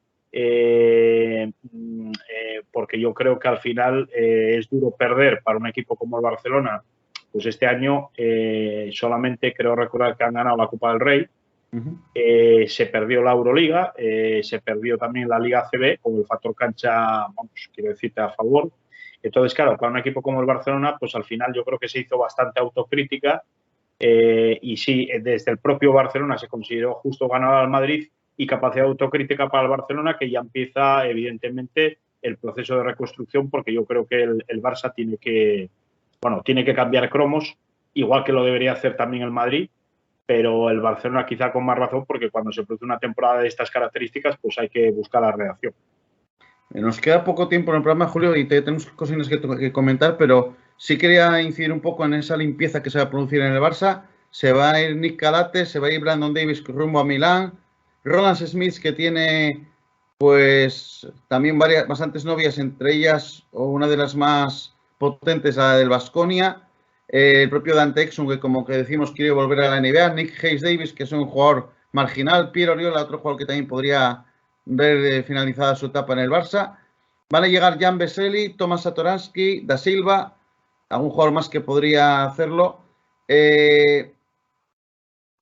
porque yo creo que al final es duro perder para un equipo como el Barcelona. Pues este año solamente creo recordar que han ganado la Copa del Rey. Se perdió la Euroliga, se perdió también la Liga ACB con el factor cancha, vamos, quiero decirte, a favor. Entonces, claro, para un equipo como el Barcelona, pues al final yo creo que se hizo bastante autocrítica y sí, desde el propio Barcelona se consideró justo ganar al Madrid y capacidad de autocrítica para el Barcelona, que ya empieza, evidentemente, el proceso de reconstrucción, porque yo creo que el Barça tiene que cambiar cromos, igual que lo debería hacer también el Madrid, pero el Barcelona quizá con más razón, porque cuando se produce una temporada de estas características, pues hay que buscar la reacción. Nos queda poco tiempo en el programa, Julio, y tenemos cositas que comentar, pero sí quería incidir un poco en esa limpieza que se va a producir en el Barça. Se va a ir Nick Calate, se va a ir Brandon Davis rumbo a Milán, Roland Smith, que tiene pues también bastantes novias, entre ellas o una de las más potentes, la del Baskonia, el propio Dante Exum, que como que decimos quiere volver a la NBA, Nick Hayes Davis, que es un jugador marginal, Pierre Oriola, otro jugador que también podría ver finalizada su etapa en el Barça. Van a llegar Jan Vesely, Tomás Satoransky, Da Silva, algún jugador más que podría hacerlo.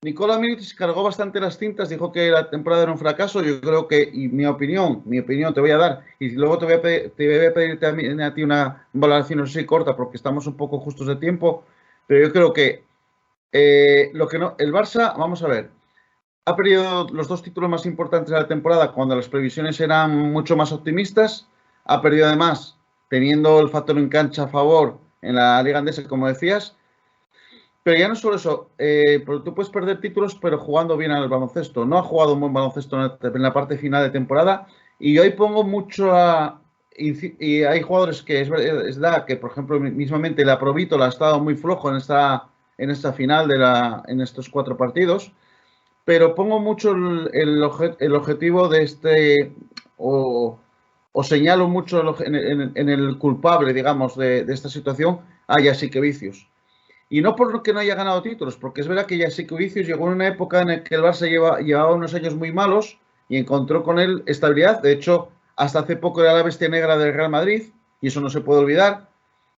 Nikola Mirotic cargó bastante las cintas, dijo que la temporada era un fracaso. Yo creo que, y mi opinión te voy a dar, y luego te voy a pedir también a ti una valoración, no sé si corta, porque estamos un poco justos de tiempo, pero yo creo que el Barça, vamos a ver, ha perdido los 2 títulos más importantes de la temporada cuando las previsiones eran mucho más optimistas. Ha perdido además teniendo el factor en cancha a favor en la Liga Andesa, como decías. Pero ya no solo eso, porque tú puedes perder títulos, pero jugando bien al baloncesto. No ha jugado un buen baloncesto en la parte final de temporada. Y yo ahí pongo mucho y hay jugadores que es verdad que, por ejemplo, mismamente la Provítola ha estado muy flojo en esta final en estos 4 partidos. Pero pongo mucho el objetivo de o señalo mucho en el culpable, digamos, de esta situación a Jasikevičius. Y no porque no haya ganado títulos, porque es verdad que Jasikevičius llegó en una época en la que el Barça llevaba unos años muy malos y encontró con él estabilidad. De hecho, hasta hace poco era la bestia negra del Real Madrid, y eso no se puede olvidar.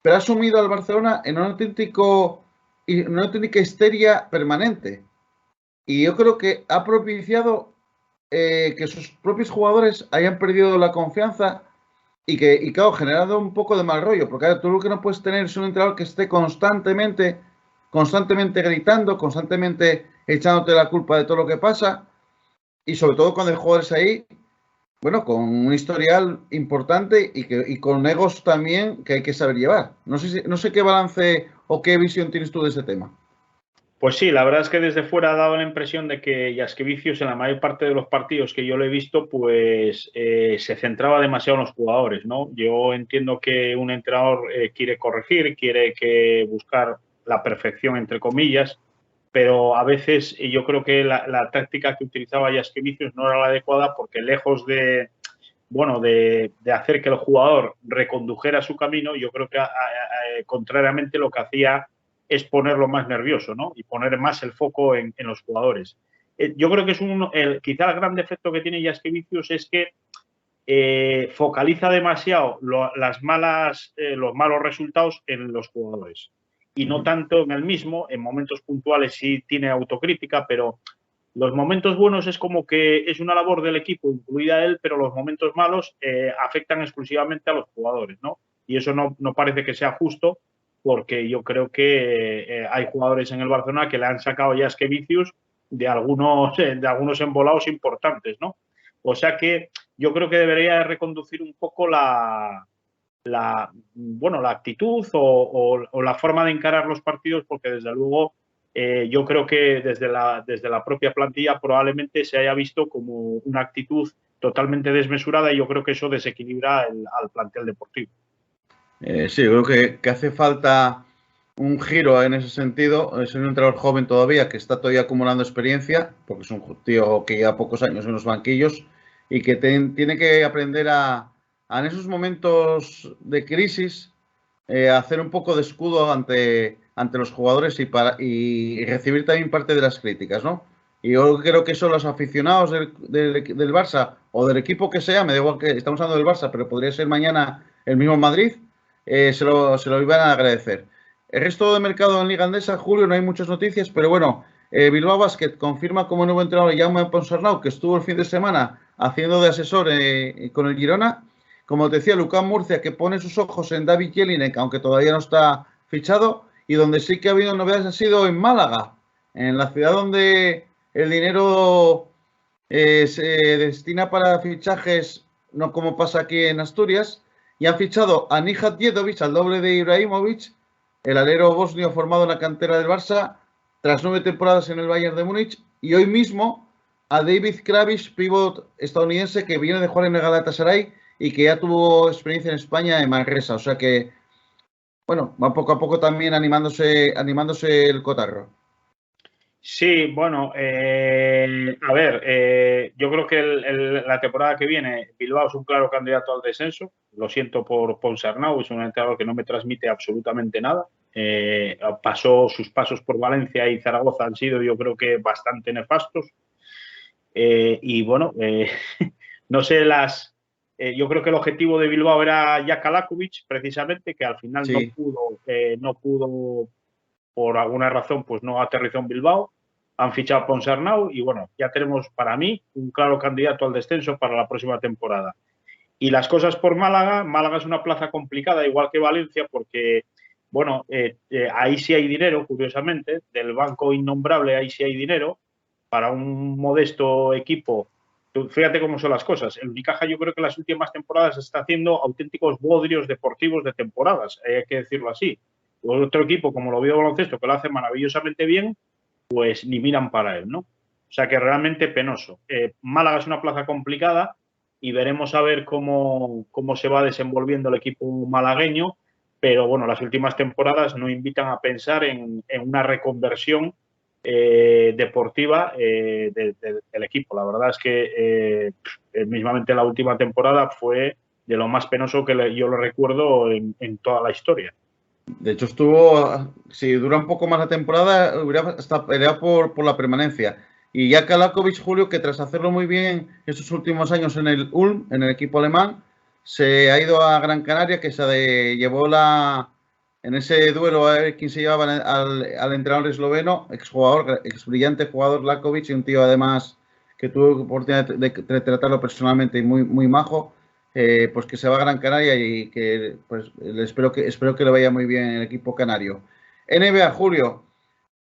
Pero ha sumido al Barcelona en una auténtica histeria permanente. Y yo creo que ha propiciado que sus propios jugadores hayan perdido la confianza y claro, generado un poco de mal rollo. Porque claro, tú lo que no puedes tener es un entrenador que esté constantemente gritando, constantemente echándote la culpa de todo lo que pasa. Y sobre todo cuando hay jugadores ahí, bueno, con un historial importante y con egos también que hay que saber llevar. No sé qué balance o qué visión tienes tú de ese tema. Pues sí, la verdad es que desde fuera ha dado la impresión de que Jasikevičius en la mayor parte de los partidos que yo lo he visto, pues se centraba demasiado en los jugadores, ¿no? Yo entiendo que un entrenador quiere corregir, quiere buscar la perfección, entre comillas, pero a veces yo creo que la táctica que utilizaba Jasikevičius no era la adecuada, porque lejos de hacer que el jugador recondujera su camino, yo creo que contrariamente lo que hacía es ponerlo más nervioso, ¿no? Y poner más el foco en los jugadores. Yo creo que es quizá el gran defecto que tiene Jasikevičius es que focaliza demasiado los malos resultados en los jugadores y no tanto en el mismo. En momentos puntuales sí tiene autocrítica, pero los momentos buenos es como que es una labor del equipo, incluida él, pero los momentos malos afectan exclusivamente a los jugadores, ¿no? Y eso no parece que sea justo, porque yo creo que hay jugadores en el Barcelona que le han sacado ya Jasikevičius de algunos embolados importantes, ¿no? O sea que yo creo que debería reconducir un poco la actitud o la forma de encarar los partidos, porque desde luego yo creo que desde la propia plantilla probablemente se haya visto como una actitud totalmente desmesurada, y yo creo que eso desequilibra al plantel deportivo. Sí, yo creo que hace falta un giro en ese sentido. Es un entrenador joven todavía, que está todavía acumulando experiencia, porque es un tío que lleva pocos años en los banquillos y que tiene que aprender en esos momentos de crisis hacer un poco de escudo ante los jugadores y recibir también parte de las críticas, ¿no? Y yo creo que eso los aficionados del Barça o del equipo que sea, me da igual que estamos hablando del Barça, pero podría ser mañana el mismo Madrid, se lo iban a agradecer. El resto del mercado en Liga Andesa, Julio, no hay muchas noticias, pero bueno, Bilbao Basket confirma como nuevo entrenador Jaume Ponsarnau, que estuvo el fin de semana haciendo de asesor con el Girona. Como te decía, Lucán Murcia, que pone sus ojos en David Jelinek, aunque todavía no está fichado, y donde sí que ha habido novedades ha sido en Málaga, en la ciudad donde el dinero se destina para fichajes no como pasa aquí en Asturias, y han fichado a Nihat Djedovic, al doble de Ibrahimovic, el alero bosnio formado en la cantera del Barça, tras 9 temporadas en el Bayern de Múnich, y hoy mismo a David Kravic, pívot estadounidense que viene de jugar en el Galatasaray y que ya tuvo experiencia en España en Manresa. O sea que, bueno, va poco a poco también animándose el cotarro. Sí, bueno, a ver, yo creo que la temporada que viene Bilbao es un claro candidato al descenso. Lo siento por Ponsarnau, es un entrenador que no me transmite absolutamente nada. Sus pasos por Valencia y Zaragoza han sido, yo creo que, bastante nefastos. Y bueno, no sé yo creo que el objetivo de Bilbao era Jaka Lakovic, precisamente, que al final Sí. no pudo, por alguna razón, pues no aterrizó en Bilbao. Han fichado a Ponsarnau y bueno, ya tenemos, para mí, un claro candidato al descenso para la próxima temporada. Y las cosas por Málaga. Málaga es una plaza complicada, igual que Valencia, porque, bueno, ahí sí hay dinero, curiosamente. Del banco innombrable ahí sí hay dinero. Para un modesto equipo, fíjate cómo son las cosas. El Unicaja, yo creo que en las últimas temporadas está haciendo auténticos bodrios deportivos de temporadas, hay que decirlo así. Otro equipo, como el Oviedo Baloncesto, que lo hace maravillosamente bien, pues ni miran para él, ¿no? O sea que realmente penoso. Málaga es una plaza complicada y veremos a ver cómo se va desenvolviendo el equipo malagueño, pero bueno, las últimas temporadas no invitan a pensar en una reconversión deportiva del equipo. La verdad es que mismamente la última temporada fue de lo más penoso que yo lo recuerdo en toda la historia. De hecho, si dura un poco más la temporada, hubiera hasta peleado por la permanencia. Y ya Kalakovic, Julio, que tras hacerlo muy bien estos últimos años en el Ulm, en el equipo alemán, se ha ido a Gran Canaria, que llevó en ese duelo a ver quién se llevaba al entrenador esloveno, ex brillante jugador Lakovic, y un tío además que tuvo oportunidad de tratarlo personalmente y muy, muy majo. Pues que se va a Gran Canaria y que pues espero que le vaya muy bien en el equipo canario. NBA, Julio,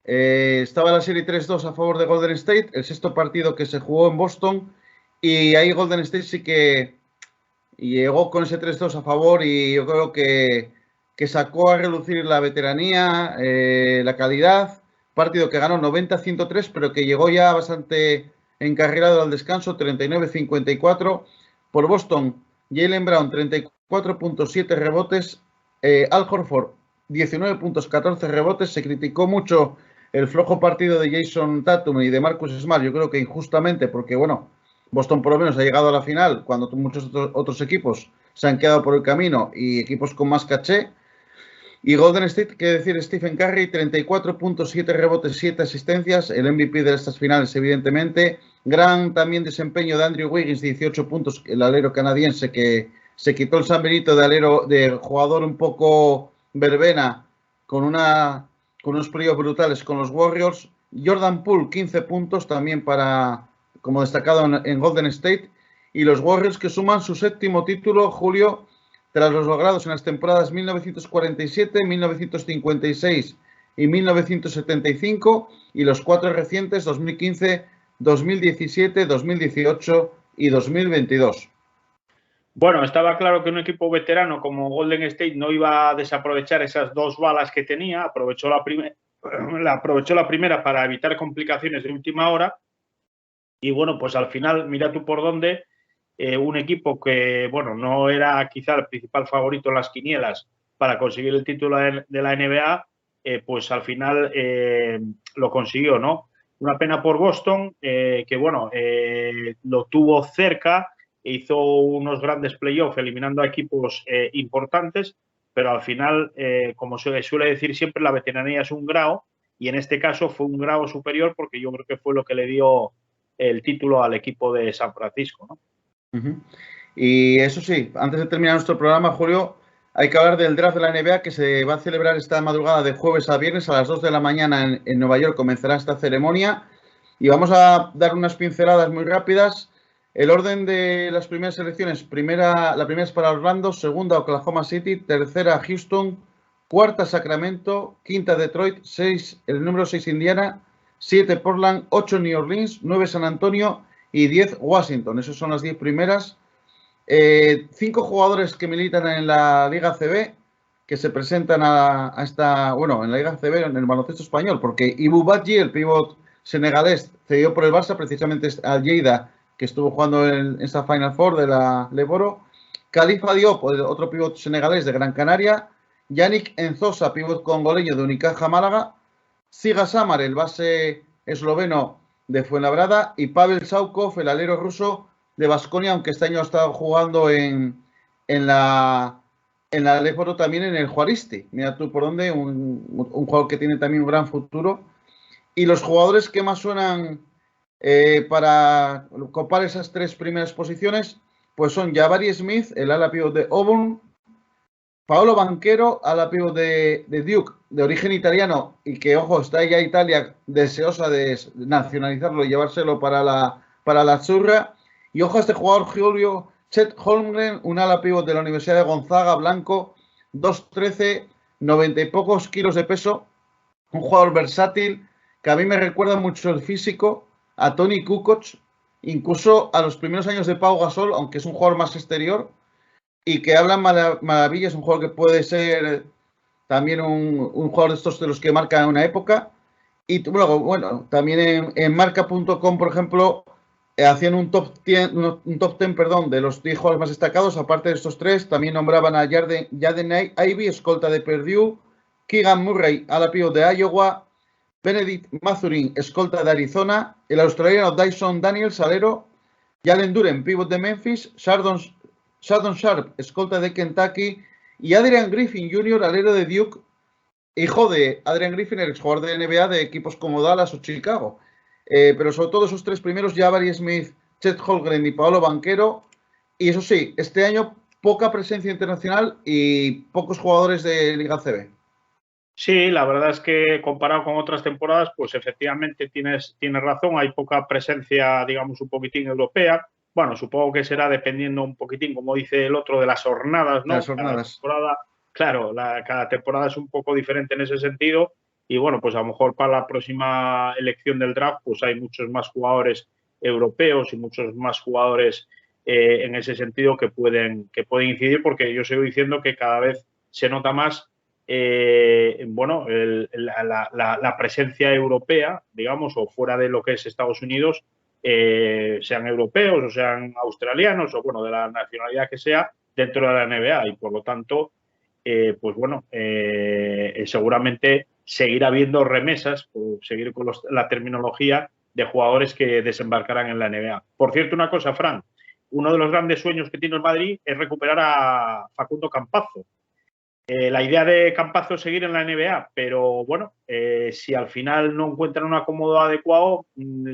estaba la serie 3-2 a favor de Golden State, el sexto partido que se jugó en Boston, y ahí Golden State sí que llegó con ese 3-2 a favor, y yo creo que sacó a relucir la veteranía, la calidad. Partido que ganó 90-103, pero que llegó ya bastante encarrilado al descanso, 39-54. Por Boston, Jaylen Brown, 34.7 rebotes. Al Horford, 19 puntos, 14 rebotes. Se criticó mucho el flojo partido de Jason Tatum y de Marcus Smart, yo creo que injustamente, porque bueno, Boston por lo menos ha llegado a la final cuando muchos otros equipos se han quedado por el camino y equipos con más caché. Y Golden State, qué decir, Stephen Curry, 34.7 rebotes, 7 asistencias, el MVP de estas finales, evidentemente. Gran también desempeño de Andrew Wiggins, 18 puntos, el alero canadiense que se quitó el San Benito de jugador un poco verbena con unos playoffs brutales con los Warriors. Jordan Poole, 15 puntos también como destacado en Golden State. Y los Warriors que suman su séptimo título, Julio, tras los logrados en las temporadas 1947, 1956 y 1975, y los 4 recientes 2015, 2017, 2018 y 2022. Bueno, estaba claro que un equipo veterano como Golden State no iba a desaprovechar esas 2 balas que tenía. Aprovechó la primera para evitar complicaciones de última hora. Y bueno, pues al final, mira tú por dónde, un equipo que, bueno, no era quizá el principal favorito en las quinielas para conseguir el título de la NBA, pues al final lo consiguió, ¿no? Una pena por Boston, que bueno, lo tuvo cerca, hizo unos grandes playoffs eliminando a equipos importantes, pero al final, como se suele decir siempre, la veteranía es un grado, y en este caso fue un grado superior porque yo creo que fue lo que le dio el título al equipo de San Francisco, ¿no? Y eso sí, antes de terminar nuestro programa, Julio, hay que hablar del draft de la NBA que se va a celebrar esta madrugada de jueves a viernes a las 2 de la mañana en Nueva York. Comenzará esta ceremonia y vamos a dar unas pinceladas muy rápidas. El orden de las primeras selecciones: la primera es para Orlando, segunda Oklahoma City, tercera Houston, cuarta Sacramento, quinta Detroit, el número 6 Indiana, 7 Portland, 8 New Orleans, 9 San Antonio y 10 Washington. Esas son las 10 primeras. 5 jugadores que militan en la Liga ACB, que se presentan a esta, bueno, en la Liga ACB, en el baloncesto español, porque Ibou Badji, el pívot senegalés, cedió por el Barça precisamente al Lleida, que estuvo jugando en esta Final Four de la Leboro. Khalifa Diop, otro pívot senegalés de Gran Canaria. Yannick Enzosa, pívot congoleño de Unicaja Málaga. Siga Samar, el base esloveno de Fuenlabrada. Y Pavel Saukov, el alero ruso de Baskonia, aunque este año ha estado jugando en la Leboro también en el Juaristi. Mira tú por dónde, un jugador que tiene también un gran futuro. Y los jugadores que más suenan para copar esas 3 primeras posiciones, pues son Jabari Smith, el ala pívot de Auburn, Paolo Banchero, ala pívot de Duke, de origen italiano, y que, ojo, está ya Italia deseosa de nacionalizarlo y llevárselo para la Azzurra. Y ojo a este jugador, Julio Chet Holmgren, un ala pívot de la Universidad de Gonzaga, blanco, 2'13", 90 y pocos kilos de peso, un jugador versátil, que a mí me recuerda mucho el físico a Tony Kukoc, incluso a los primeros años de Pau Gasol, aunque es un jugador más exterior, y que habla maravillas, un jugador que puede ser también un jugador de estos de los que marcan una época. Y luego, bueno, también en marca.com, por ejemplo, hacían un top 10, perdón, de los 10 jugadores más destacados. Aparte de estos 3, también nombraban a Jaden Ivey, escolta de Purdue, Keegan Murray, ala pívot de Iowa, Benedict Mathurin, escolta de Arizona, el australiano Dyson Daniels, alero, Jalen Duren, pívot de Memphis, Sheldon Sharp, escolta de Kentucky, y Adrian Griffin Jr., alero de Duke, hijo de Adrian Griffin, el exjugador de NBA de equipos como Dallas o Chicago. Pero sobre todo esos 3 primeros, Jabari Smith, Chet Holmgren y Paolo Banchero. Y eso sí, este año poca presencia internacional y pocos jugadores de Liga CB. Sí, la verdad es que comparado con otras temporadas, pues efectivamente tienes razón, hay poca presencia, digamos, un poquitín europea. Bueno, supongo que será dependiendo un poquitín, como dice el otro, de las jornadas, ¿no? Las jornadas. Claro, cada temporada es un poco diferente en ese sentido y bueno, pues a lo mejor para la próxima elección del draft pues hay muchos más jugadores europeos y muchos más jugadores en ese sentido que pueden incidir, porque yo sigo diciendo que cada vez se nota más bueno, la presencia europea, digamos, o fuera de lo que es Estados Unidos, sean europeos o sean australianos o bueno, de la nacionalidad que sea, dentro de la NBA, y por lo tanto pues bueno, seguramente seguirá habiendo remesas, por seguir con la terminología, de jugadores que desembarcarán en la NBA. Por cierto, una cosa, Fran, uno de los grandes sueños que tiene el Madrid es recuperar a Facundo Campazzo. La idea de Campazzo es seguir en la NBA, pero bueno, si al final no encuentran un acomodo adecuado,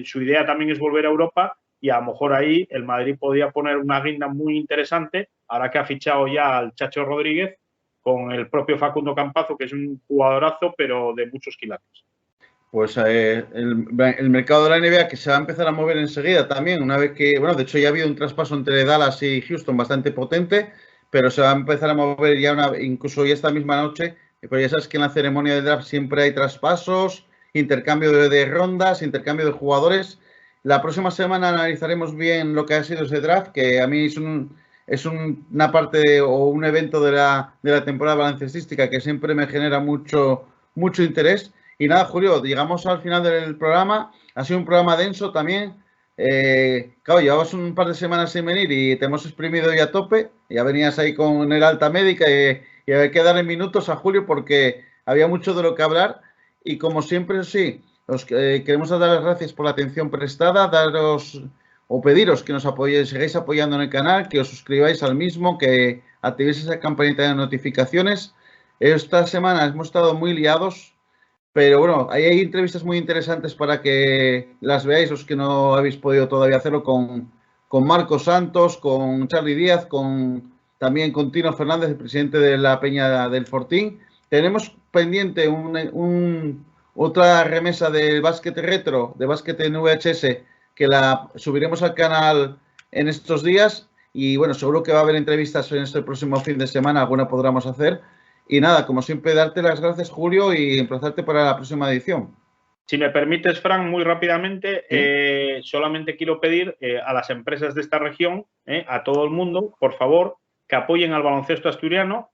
su idea también es volver a Europa, y a lo mejor ahí el Madrid podría poner una guinda muy interesante, ahora que ha fichado ya al Chacho Rodríguez, con el propio Facundo Campazzo, que es un jugadorazo, pero de muchos quilates. Pues el mercado de la NBA, que se va a empezar a mover enseguida también, una vez que, bueno, de hecho ya ha habido un traspaso entre Dallas y Houston bastante potente, pero se va a empezar a mover ya incluso ya esta misma noche, pero ya sabes que en la ceremonia de draft siempre hay traspasos, intercambio de rondas, intercambio de jugadores. La próxima semana analizaremos bien lo que ha sido ese draft, que a mí es una parte o un evento de la temporada baloncestística que siempre me genera mucho interés. Y nada, Julio, llegamos al final del programa. Ha sido un programa denso también. Claro, llevabas un par de semanas sin venir y te hemos exprimido ya a tope. Ya venías ahí con el alta médica y había que darle minutos a Julio porque había mucho de lo que hablar. Y como siempre, sí, os queremos dar las gracias por la atención prestada, pediros que nos apoyéis, sigáis apoyando en el canal, que os suscribáis al mismo, que activéis esa campanita de notificaciones. Esta semana hemos estado muy liados, pero bueno, ahí hay entrevistas muy interesantes para que las veáis, los que no habéis podido todavía hacerlo, con Marcos Santos, con Charly Díaz, también con Tino Fernández, el presidente de la Peña del Fortín. Tenemos pendiente otra remesa de básquet retro, de básquet en VHS, que la subiremos al canal en estos días. Y bueno, seguro que va a haber entrevistas en este próximo fin de semana, alguna podremos hacer. Y nada, como siempre, darte las gracias, Julio, y emplazarte para la próxima edición. Si me permites, Fran, muy rápidamente, solamente quiero pedir a las empresas de esta región, a todo el mundo, por favor, que apoyen al baloncesto asturiano,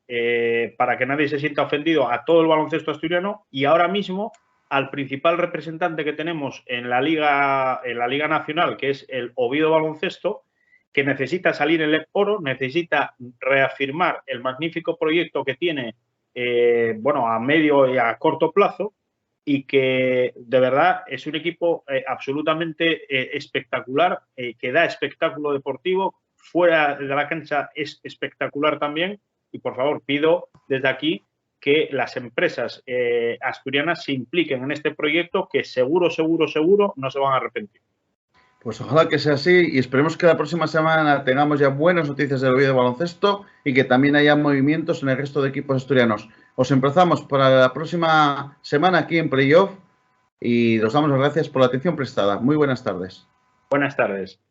para que nadie se sienta ofendido, a todo el baloncesto asturiano, y ahora mismo al principal representante que tenemos en la Liga Nacional, que es el Oviedo Baloncesto, que necesita salir en el oro, necesita reafirmar el magnífico proyecto que tiene, a medio y a corto plazo, y que de verdad es un equipo absolutamente espectacular, que da espectáculo deportivo, fuera de la cancha es espectacular también, y por favor pido desde aquí que las empresas asturianas se impliquen en este proyecto, que seguro no se van a arrepentir. Pues ojalá que sea así y esperemos que la próxima semana tengamos ya buenas noticias del Oviedo Baloncesto y que también haya movimientos en el resto de equipos asturianos. Os emplazamos para la próxima semana aquí en Playoff y os damos las gracias por la atención prestada. Muy buenas tardes. Buenas tardes.